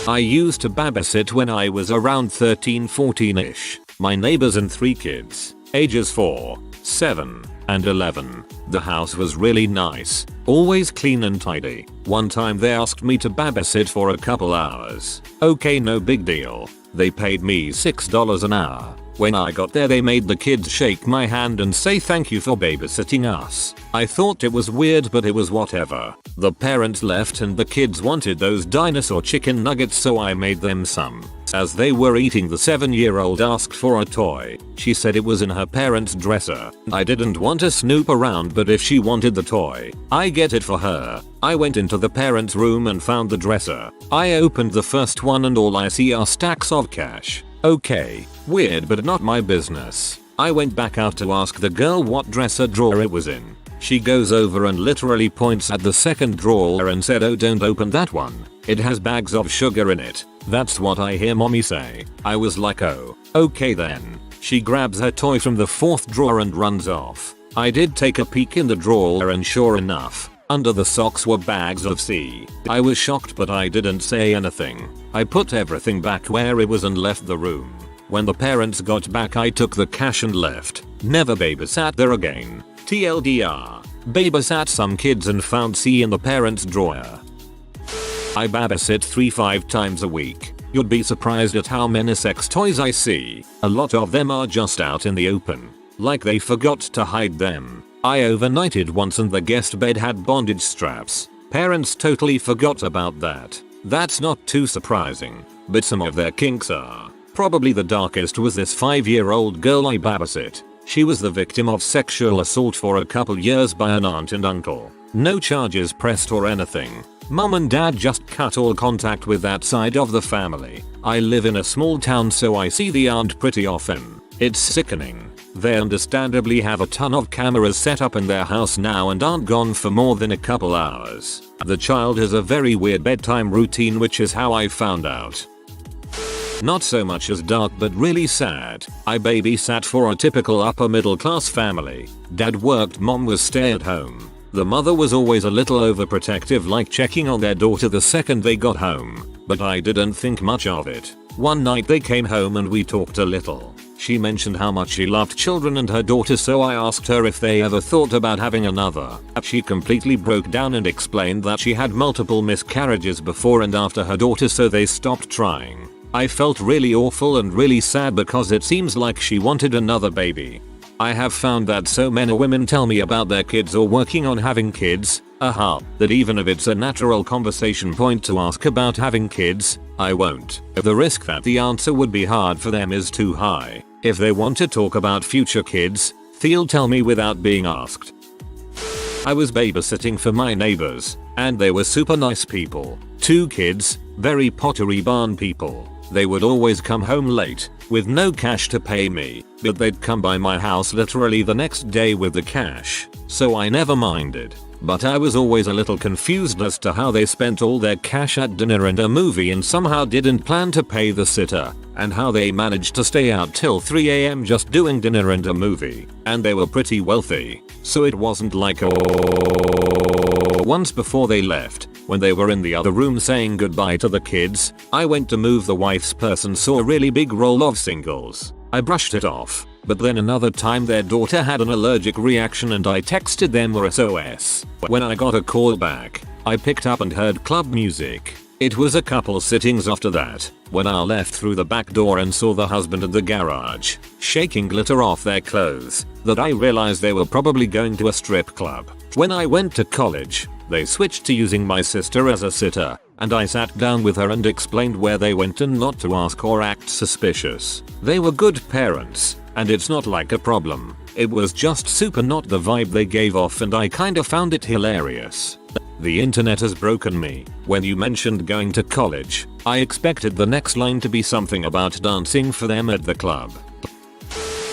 I used to babysit when I was around 13-14ish. My neighbors and 3 kids, ages 4, 7, and 11. The house was really nice, always clean and tidy. One time they asked me to babysit for a couple hours. Okay, no big deal. They paid me $6 an hour. When I got there they made the kids shake my hand and say thank you for babysitting us. I thought it was weird but it was whatever. The parents left and the kids wanted those dinosaur chicken nuggets so I made them some. As they were eating the 7-year-old asked for a toy. She said it was in her parents' dresser. I didn't want to snoop around but if she wanted the toy, I get it for her. I went into the parents' room and found the dresser. I opened the first one and all I see are stacks of cash. Okay, weird but not my business. I went back out to ask the girl what dresser drawer it was in. She goes over and literally points at the second drawer and said, "Oh, don't open that one. It has bags of sugar in it." That's what I hear mommy say. I was like, oh, okay then. She grabs her toy from the 4th drawer and runs off. I did take a peek in the drawer and sure enough, under the socks were bags of C. I was shocked but I didn't say anything. I put everything back where it was and left the room. When the parents got back I took the cash and left. Never babysat there again. TLDR. Babysat some kids and found C in the parents' drawer. I babysit 3-5 times a week. You'd be surprised at how many sex toys I see. A lot of them are just out in the open. Like they forgot to hide them. I overnighted once and the guest bed had bondage straps. Parents totally forgot about that. That's not too surprising, but some of their kinks are. Probably the darkest was this 5-year-old girl I babysit. She was the victim of sexual assault for a couple years by an aunt and uncle. No charges pressed or anything. Mom and dad just cut all contact with that side of the family. I live in a small town so I see the aunt pretty often. It's sickening. They understandably have a ton of cameras set up in their house now and aren't gone for more than a couple hours. The child has a very weird bedtime routine which is how I found out. Not so much as dark but really sad. I babysat for a typical upper middle class family. Dad worked, mom was stay at home. The mother was always a little overprotective, like checking on their daughter the second they got home, but I didn't think much of it. One night they came home and we talked a little. She mentioned how much she loved children and her daughter, so I asked her if they ever thought about having another. She completely broke down and explained that she had multiple miscarriages before and after her daughter, so they stopped trying. I felt really awful and really sad because it seems like she wanted another baby. I have found that so many women tell me about their kids or working on having kids, that even if it's a natural conversation point to ask about having kids, I won't. The risk that the answer would be hard for them is too high. If they want to talk about future kids, they'll tell me without being asked. I was babysitting for my neighbors, and they were super nice people. 2 kids, very Pottery Barn people. They would always come home late, with no cash to pay me, but they'd come by my house literally the next day with the cash, so I never minded. But I was always a little confused as to how they spent all their cash at dinner and a movie and somehow didn't plan to pay the sitter, and how they managed to stay out till 3 AM just doing dinner and a movie. And they were pretty wealthy, so it wasn't like once before they left, when they were in the other room saying goodbye to the kids, I went to move the wife's purse and saw a really big roll of singles. I brushed it off, but then another time their daughter had an allergic reaction and I texted them or SOS. When I got a call back, I picked up and heard club music. It was a couple sittings after that, when I left through the back door and saw the husband in the garage, shaking glitter off their clothes, that I realized they were probably going to a strip club. When I went to college, they switched to using my sister as a sitter, and I sat down with her and explained where they went and not to ask or act suspicious. They were good parents, and it's not like a problem. It was just super not the vibe they gave off, and I kinda found it hilarious. The internet has broken me. When you mentioned going to college, I expected the next line to be something about dancing for them at the club.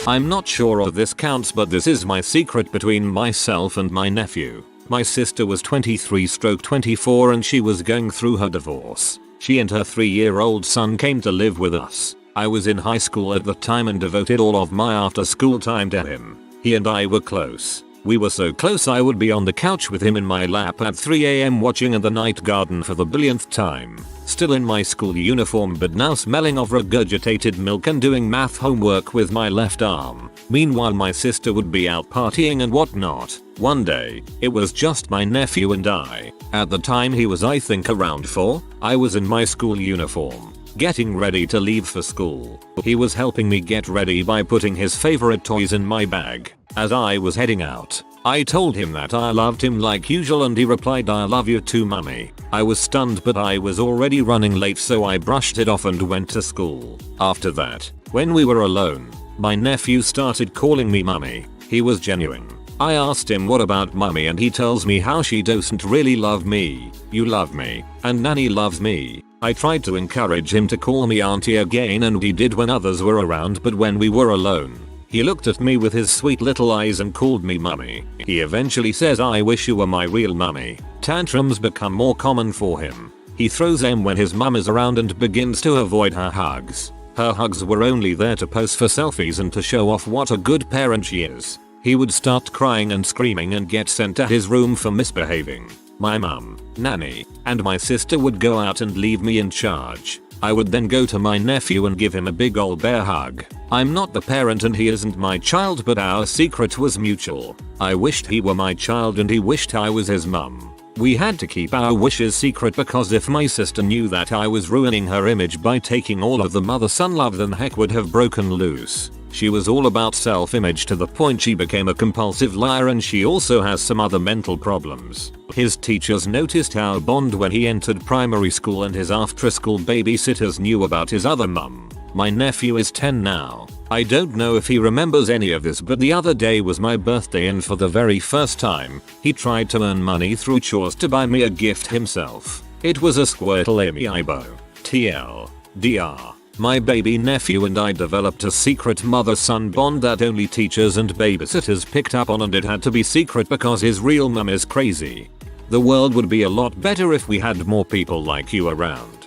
I'm not sure if this counts, but this is my secret between myself and my nephew. My sister was 23/24 and she was going through her divorce. She and her 3-year-old son came to live with us. I was in high school at the time and devoted all of my after school time to him. He and I were close. We were so close I would be on the couch with him in my lap at 3 AM watching In the Night Garden for the billionth time. Still in my school uniform but now smelling of regurgitated milk and doing math homework with my left arm. Meanwhile my sister would be out partying and whatnot. One day, it was just my nephew and I. At the time he was I think around 4. I was in my school uniform, getting ready to leave for school. He was helping me get ready by putting his favorite toys in my bag. As I was heading out, I told him that I loved him like usual and he replied, "I love you too, mummy." I was stunned but I was already running late, so I brushed it off and went to school. After that, when we were alone, my nephew started calling me mummy. He was genuine. I asked him what about mummy and he tells me how she doesn't really love me. You love me, and nanny loves me. I tried to encourage him to call me auntie again and he did when others were around, but when we were alone, he looked at me with his sweet little eyes and called me mummy. He eventually says, "I wish you were my real mummy." Tantrums become more common for him. He throws them when his mum is around and begins to avoid her hugs. Her hugs were only there to pose for selfies and to show off what a good parent she is. He would start crying and screaming and get sent to his room for misbehaving. My mum, nanny, and my sister would go out and leave me in charge. I would then go to my nephew and give him a big ol' bear hug. I'm not the parent and he isn't my child, but our secret was mutual. I wished he were my child and he wished I was his mum. We had to keep our wishes secret because if my sister knew that I was ruining her image by taking all of the mother-son love, then heck would have broken loose. She was all about self-image to the point she became a compulsive liar, and she also has some other mental problems. His teachers noticed our bond when he entered primary school and his after-school babysitters knew about his other mum. My nephew is 10 now. I don't know if he remembers any of this, but the other day was my birthday and for the very first time, he tried to earn money through chores to buy me a gift himself. It was a Squirtle Amiibo. TLDR. My baby nephew and I developed a secret mother-son bond that only teachers and babysitters picked up on, and it had to be secret because his real mum is crazy. The world would be a lot better if we had more people like you around.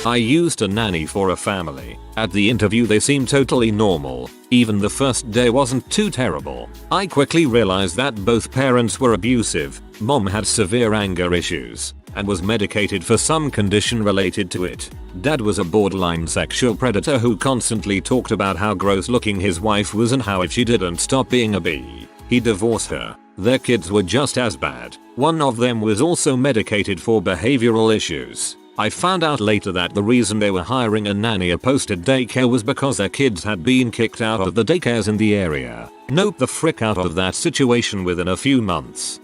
I used a nanny for a family. At the interview they seemed totally normal. Even the first day wasn't too terrible. I quickly realized that both parents were abusive. Mom had severe anger issues and was medicated for some condition related to it. Dad was a borderline sexual predator who constantly talked about how gross looking his wife was and how if she didn't stop being a bee, he'd divorce her. Their kids were just as bad. One of them was also medicated for behavioral issues. I found out later that the reason they were hiring a nanny opposed to daycare was because their kids had been kicked out of the daycares in the area. Nope the frick out of that situation within a few months.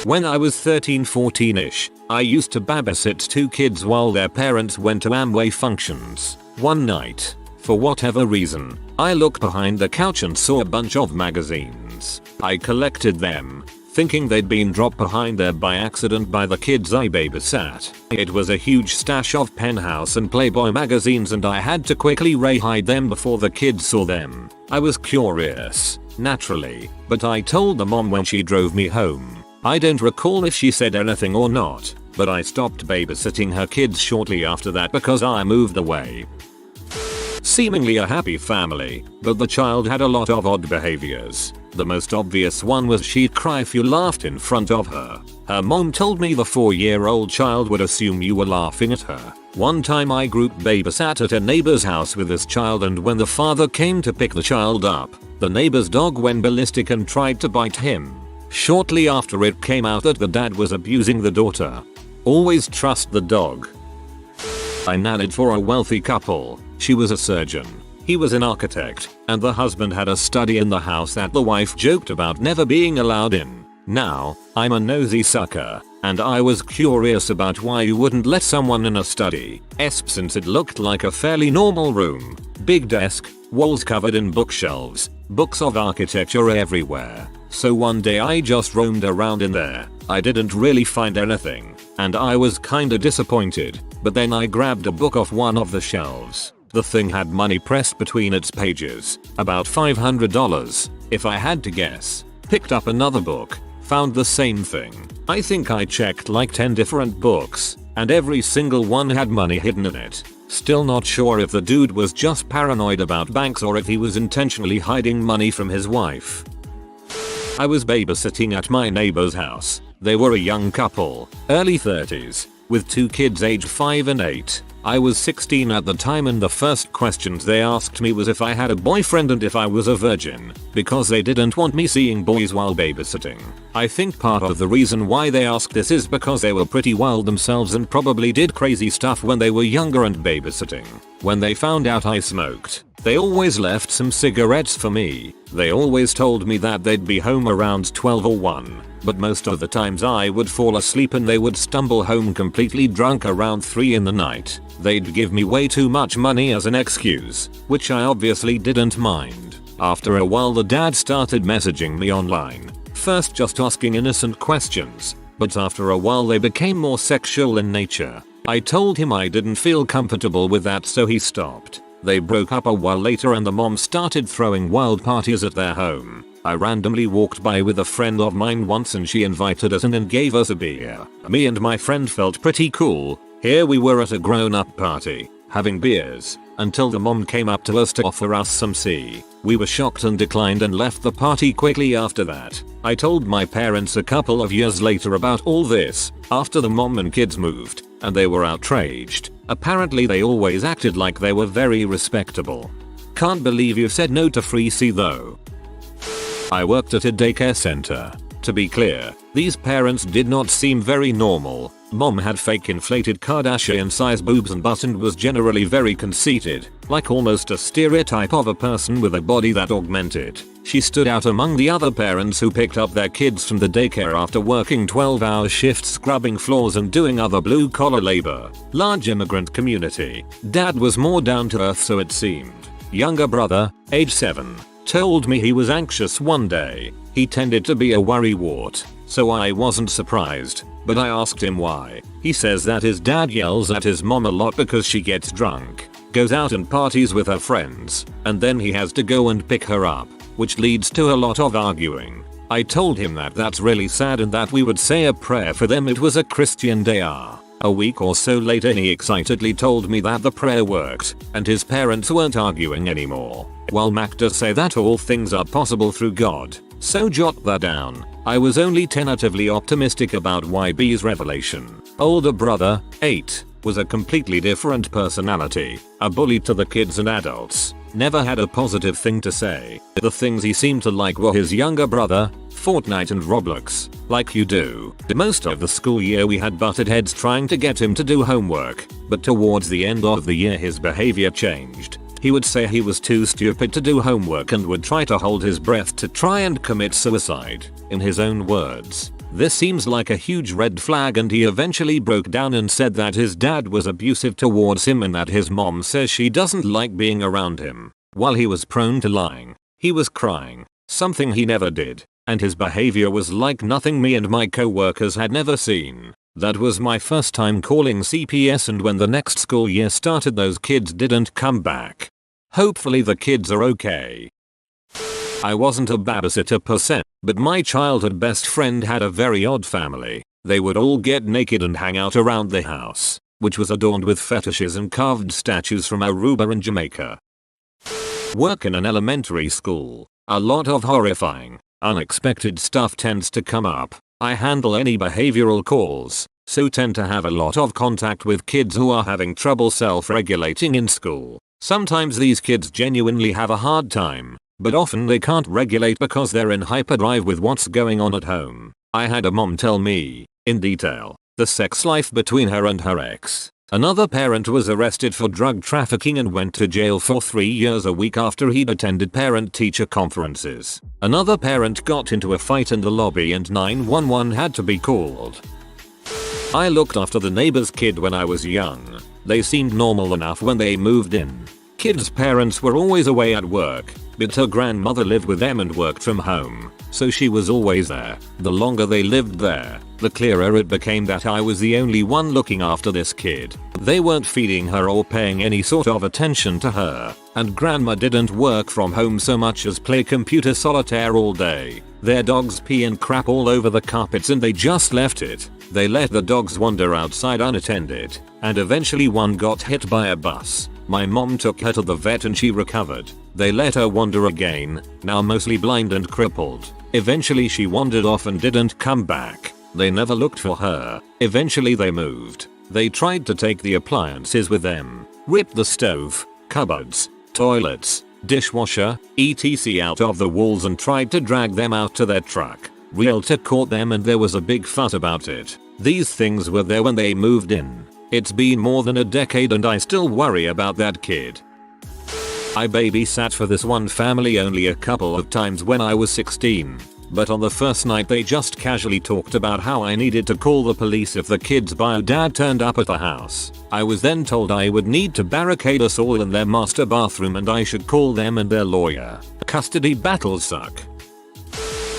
When I was 13-14ish, I used to babysit 2 kids while their parents went to Amway functions. One night, for whatever reason, I looked behind the couch and saw a bunch of magazines. I collected them, thinking they'd been dropped behind there by accident by the kids I babysat. It was a huge stash of Penthouse and Playboy magazines and I had to quickly hide them before the kids saw them. I was curious, naturally, but I told the mom when she drove me home. I don't recall if she said anything or not, but I stopped babysitting her kids shortly after that because I moved away. Seemingly a happy family, but the child had a lot of odd behaviors. The most obvious one was she'd cry if you laughed in front of her. Her mom told me the 4-year-old child would assume you were laughing at her. One time I group babysat at a neighbor's house with this child, and when the father came to pick the child up, the neighbor's dog went ballistic and tried to bite him. Shortly after it came out that the dad was abusing the daughter. Always trust the dog. I nannied for a wealthy couple. She was a surgeon. He was an architect, and the husband had a study in the house that the wife joked about never being allowed in. Now, I'm a nosy sucker, and I was curious about why you wouldn't let someone in a study, since it looked like a fairly normal room. Big desk, walls covered in bookshelves, Books of architecture everywhere. So one day I just roamed around in there. I didn't really find anything, and I was kinda disappointed, but then I grabbed a book off one of the shelves. The thing had money pressed between its pages, about $500, if I had to guess. Picked up another book, found the same thing. I think I checked like 10 different books, and every single one had money hidden in it. Still not sure if the dude was just paranoid about banks or if he was intentionally hiding money from his wife. I was babysitting at my neighbor's house. They were a young couple, early 30s, with 2 kids aged 5 and 8. I was 16 at the time, and the first questions they asked me was if I had a boyfriend and if I was a virgin, because they didn't want me seeing boys while babysitting. I think part of the reason why they asked this is because they were pretty wild themselves and probably did crazy stuff when they were younger and babysitting. When they found out I smoked, they always left some cigarettes for me. They always told me that they'd be home around 12 or 1. But most of the times I would fall asleep and they would stumble home completely drunk around 3 in the night. They'd give me way too much money as an excuse, which I obviously didn't mind. After a while the dad started messaging me online, first just asking innocent questions, but after a while they became more sexual in nature. I told him I didn't feel comfortable with that, so he stopped. They broke up a while later and the mom started throwing wild parties at their home. I randomly walked by with a friend of mine once and she invited us in and gave us a beer. Me and my friend felt pretty cool. Here we were at a grown-up party, having beers, until the mom came up to us to offer us some tea. We were shocked and declined and left the party quickly after that. I told my parents a couple of years later about all this, after the mom and kids moved, and they were outraged. Apparently they always acted like they were very respectable. Can't believe you said no to free C though. I worked at a daycare center. To be clear, these parents did not seem very normal. Mom had fake inflated Kardashian size boobs and butt and was generally very conceited, like almost a stereotype of a person with a body that augmented. She stood out among the other parents who picked up their kids from the daycare after working 12-hour shifts scrubbing floors and doing other blue-collar labor. Large immigrant community. Dad was more down to earth, so it seemed. Younger brother, age 7, told me he was anxious one day. He tended to be a worrywart, so I wasn't surprised, but I asked him why. He says that his dad yells at his mom a lot because she gets drunk, goes out and parties with her friends, and then he has to go and pick her up, which leads to a lot of arguing. I told him that that's really sad and that we would say a prayer for them. It was a Christian day. A week or so later he excitedly told me that the prayer worked and his parents weren't arguing anymore. Well, Mac does say that all things are possible through God, so jot that down. I was only tentatively optimistic about YB's revelation. Older brother, 8, was a completely different personality, a bully to the kids and adults. Never had a positive thing to say. The things he seemed to like were his younger brother, Fortnite and Roblox, like you do. Most of the school year we had butted heads trying to get him to do homework, but towards the end of the year his behavior changed. He would say he was too stupid to do homework and would try to hold his breath to try and commit suicide, in his own words. This seems like a huge red flag, and he eventually broke down and said that his dad was abusive towards him and that his mom says she doesn't like being around him. While he was prone to lying, he was crying, something he never did, and his behavior was like nothing me and my co-workers had never seen. That was my first time calling CPS, and when the next school year started those kids didn't come back. Hopefully the kids are okay. I wasn't a babysitter per se, but my childhood best friend had a very odd family. They would all get naked and hang out around the house, which was adorned with fetishes and carved statues from Aruba and Jamaica. Work in an elementary school. A lot of horrifying, unexpected stuff tends to come up. I handle any behavioral calls, so tend to have a lot of contact with kids who are having trouble self-regulating in school. Sometimes these kids genuinely have a hard time, but often they can't regulate because they're in hyperdrive with what's going on at home. I had a mom tell me, in detail, the sex life between her and her ex. Another parent was arrested for drug trafficking and went to jail for 3 years a week after he'd attended parent-teacher conferences. Another parent got into a fight in the lobby and 911 had to be called. I looked after the neighbor's kid when I was young. They seemed normal enough when they moved in. Kids' parents were always away at work, but her grandmother lived with them and worked from home, so she was always there. The longer they lived there, the clearer it became that I was the only one looking after this kid. They weren't feeding her or paying any sort of attention to her, and grandma didn't work from home so much as play computer solitaire all day. Their dogs pee and crap all over the carpets and they just left it. They let the dogs wander outside unattended, and eventually one got hit by a bus. My mom took her to the vet and she recovered. They let her wander again, now mostly blind and crippled. Eventually she wandered off and didn't come back. They never looked for her. Eventually they moved. They tried to take the appliances with them, ripped the stove, cupboards, toilets, dishwasher, etc. out of the walls and tried to drag them out to their truck. Realtor caught them and there was a big fuss about it. These things were there when they moved in. It's been more than a decade and I still worry about that kid. I babysat for this one family only a couple of times when I was 16. But on the first night they just casually talked about how I needed to call the police if the kid's bio dad turned up at the house. I was then told I would need to barricade us all in their master bathroom and I should call them and their lawyer. Custody battles suck.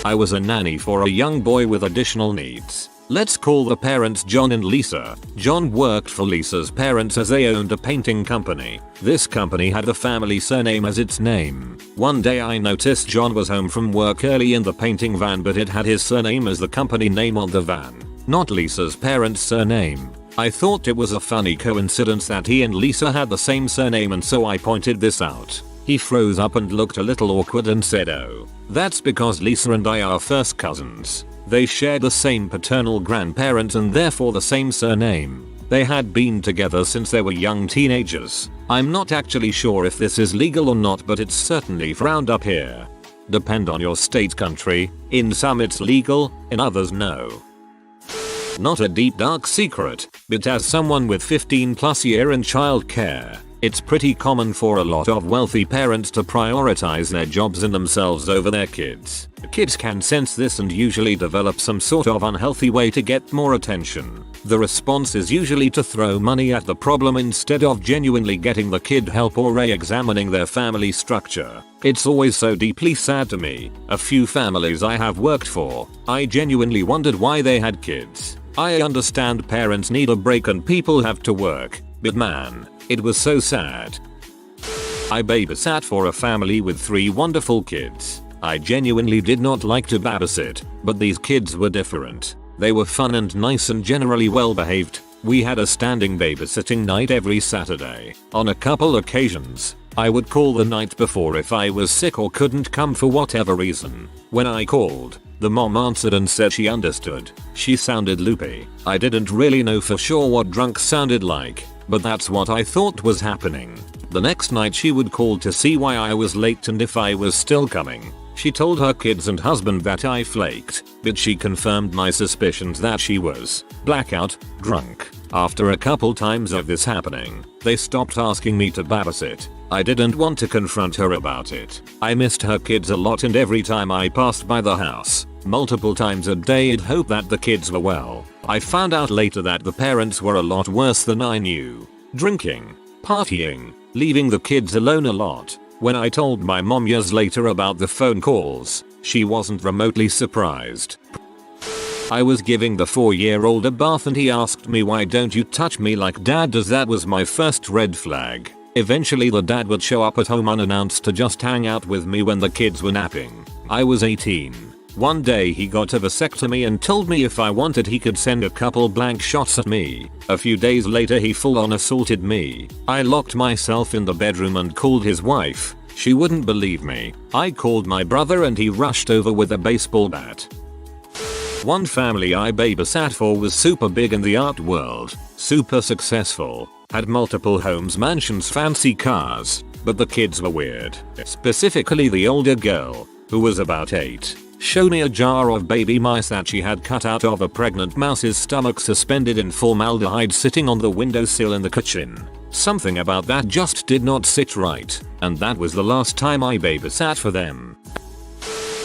I was a nanny for a young boy with additional needs. Let's call the parents John and Lisa. John worked for Lisa's parents as they owned a painting company. This company had the family surname as its name. One day I noticed John was home from work early in the painting van, but it had his surname as the company name on the van, not Lisa's parents' surname. I thought it was a funny coincidence that he and Lisa had the same surname, and so I pointed this out. He froze up and looked a little awkward and said, "Oh, that's because Lisa and I are first cousins. They shared the same paternal grandparents and therefore the same surname. They had been together since they were young teenagers. I'm not actually sure if this is legal or not, but it's certainly frowned up here. Depend on your state country. In some it's legal, in others no." Not a deep dark secret, but as someone with 15+ year in childcare, it's pretty common for a lot of wealthy parents to prioritize their jobs and themselves over their kids. Kids can sense this and usually develop some sort of unhealthy way to get more attention. The response is usually to throw money at the problem instead of genuinely getting the kid help or re-examining their family structure. It's always so deeply sad to me. A few families I have worked for, I genuinely wondered why they had kids. I understand parents need a break and people have to work, but man, it was so sad. I babysat for a family with 3 wonderful kids. I genuinely did not like to babysit, but these kids were different. They were fun and nice and generally well behaved. We had a standing babysitting night every Saturday. On a couple occasions, I would call the night before if I was sick or couldn't come for whatever reason. When I called, the mom answered and said she understood. She sounded loopy. I didn't really know for sure what drunk sounded like, but that's what I thought was happening. The next night she would call to see why I was late and if I was still coming. She told her kids and husband that I flaked, but she confirmed my suspicions that she was blackout drunk. After a couple times of this happening, they stopped asking me to babysit. I didn't want to confront her about it. I missed her kids a lot, and every time I passed by the house, multiple times a day, I'd hope that the kids were well. I found out later that the parents were a lot worse than I knew. Drinking, partying, leaving the kids alone a lot. When I told my mom years later about the phone calls, she wasn't remotely surprised. I was giving the 4-year-old a bath and he asked me, "Why don't you touch me like dad does?" That was my first red flag. Eventually the dad would show up at home unannounced to just hang out with me when the kids were napping. I was 18. One day he got a vasectomy and told me if I wanted he could send a couple blank shots at me. A few days later he full on assaulted me. I locked myself in the bedroom and called his wife. She wouldn't believe me. I called my brother and he rushed over with a baseball bat. One family I babysat for was super big in the art world, super successful, had multiple homes, mansions, fancy cars, but the kids were weird. Specifically the older girl, who was about 8, showed me a jar of baby mice that she had cut out of a pregnant mouse's stomach, suspended in formaldehyde, sitting on the windowsill in the kitchen. Something about that just did not sit right, and that was the last time I babysat for them.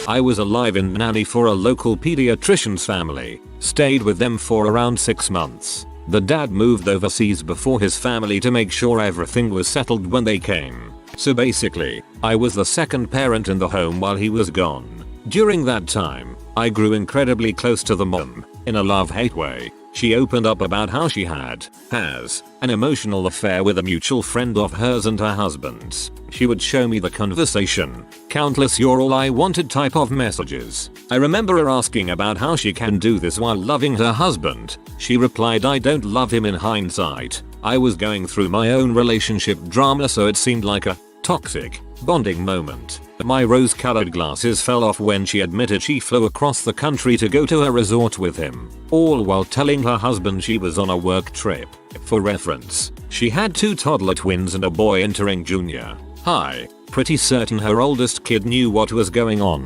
I was a live-in nanny for a local pediatrician's family, stayed with them for around 6 months. The dad moved overseas before his family to make sure everything was settled when they came. So basically, I was the second parent in the home while he was gone. During that time, I grew incredibly close to the mom, in a love-hate way. She opened up about how she has an emotional affair with a mutual friend of hers and her husband's. She would show me the conversation, countless "you're all I wanted" type of messages. I remember her asking about how she can do this while loving her husband. She replied, "I don't love him." In hindsight, I was going through my own relationship drama, so it seemed like a toxic bonding moment. My rose-colored glasses fell off when she admitted she flew across the country to go to a resort with him, all while telling her husband she was on a work trip. For reference, she had 2 toddler twins and a boy entering junior high. Pretty certain her oldest kid knew what was going on.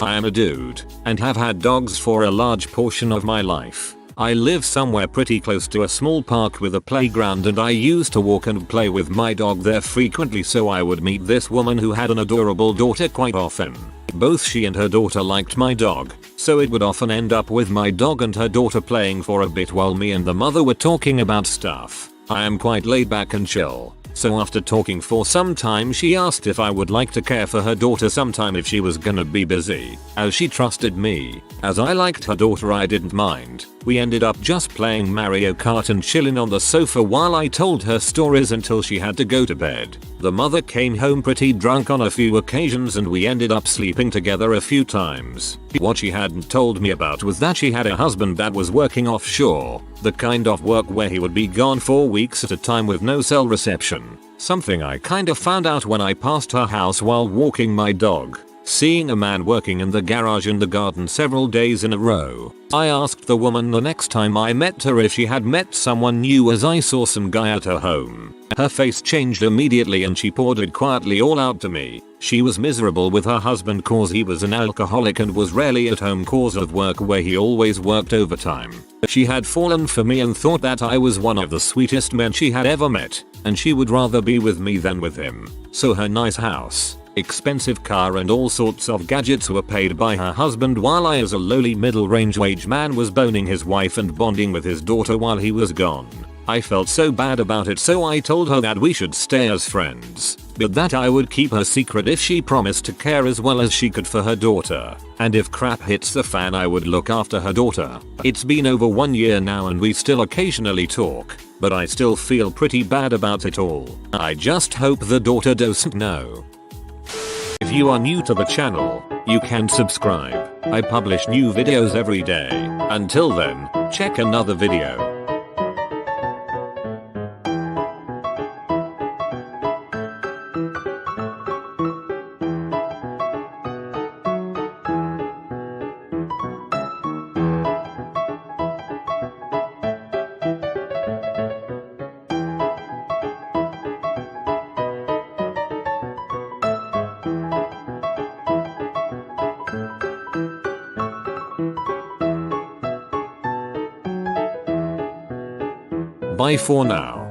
I am a dude and have had dogs for a large portion of my life. I live somewhere pretty close to a small park with a playground, and I used to walk and play with my dog there frequently, so I would meet this woman who had an adorable daughter quite often. Both she and her daughter liked my dog, so it would often end up with my dog and her daughter playing for a bit while me and the mother were talking about stuff. I am quite laid back and chill, so after talking for some time, she asked if I would like to care for her daughter sometime if she was gonna be busy, as she trusted me. As I liked her daughter, I didn't mind. We ended up just playing Mario Kart and chilling on the sofa while I told her stories until she had to go to bed. The mother came home pretty drunk on a few occasions, and we ended up sleeping together a few times. What she hadn't told me about was that she had a husband that was working offshore, the kind of work where he would be gone for weeks at a time with no cell reception. Something I kinda found out when I passed her house while walking my dog, seeing a man working in the garage and the garden several days in a row. I asked the woman the next time I met her if she had met someone new, as I saw some guy at her home. Her face changed immediately and she poured it quietly all out to me. She was miserable with her husband cause he was an alcoholic and was rarely at home cause of work, where he always worked overtime. She had fallen for me and thought that I was one of the sweetest men she had ever met, and she would rather be with me than with him. So her nice house, expensive car and all sorts of gadgets were paid by her husband, while I, as a lowly middle-range wage man, was boning his wife and bonding with his daughter while he was gone. I felt so bad about it, so I told her that we should stay as friends, but that I would keep her secret if she promised to care as well as she could for her daughter, and if crap hits the fan I would look after her daughter. It's been over 1 year now and we still occasionally talk, but I still feel pretty bad about it all. I just hope the daughter doesn't know. If you are new to the channel, you can subscribe. I publish new videos every day. Until then, check another video. Bye for now.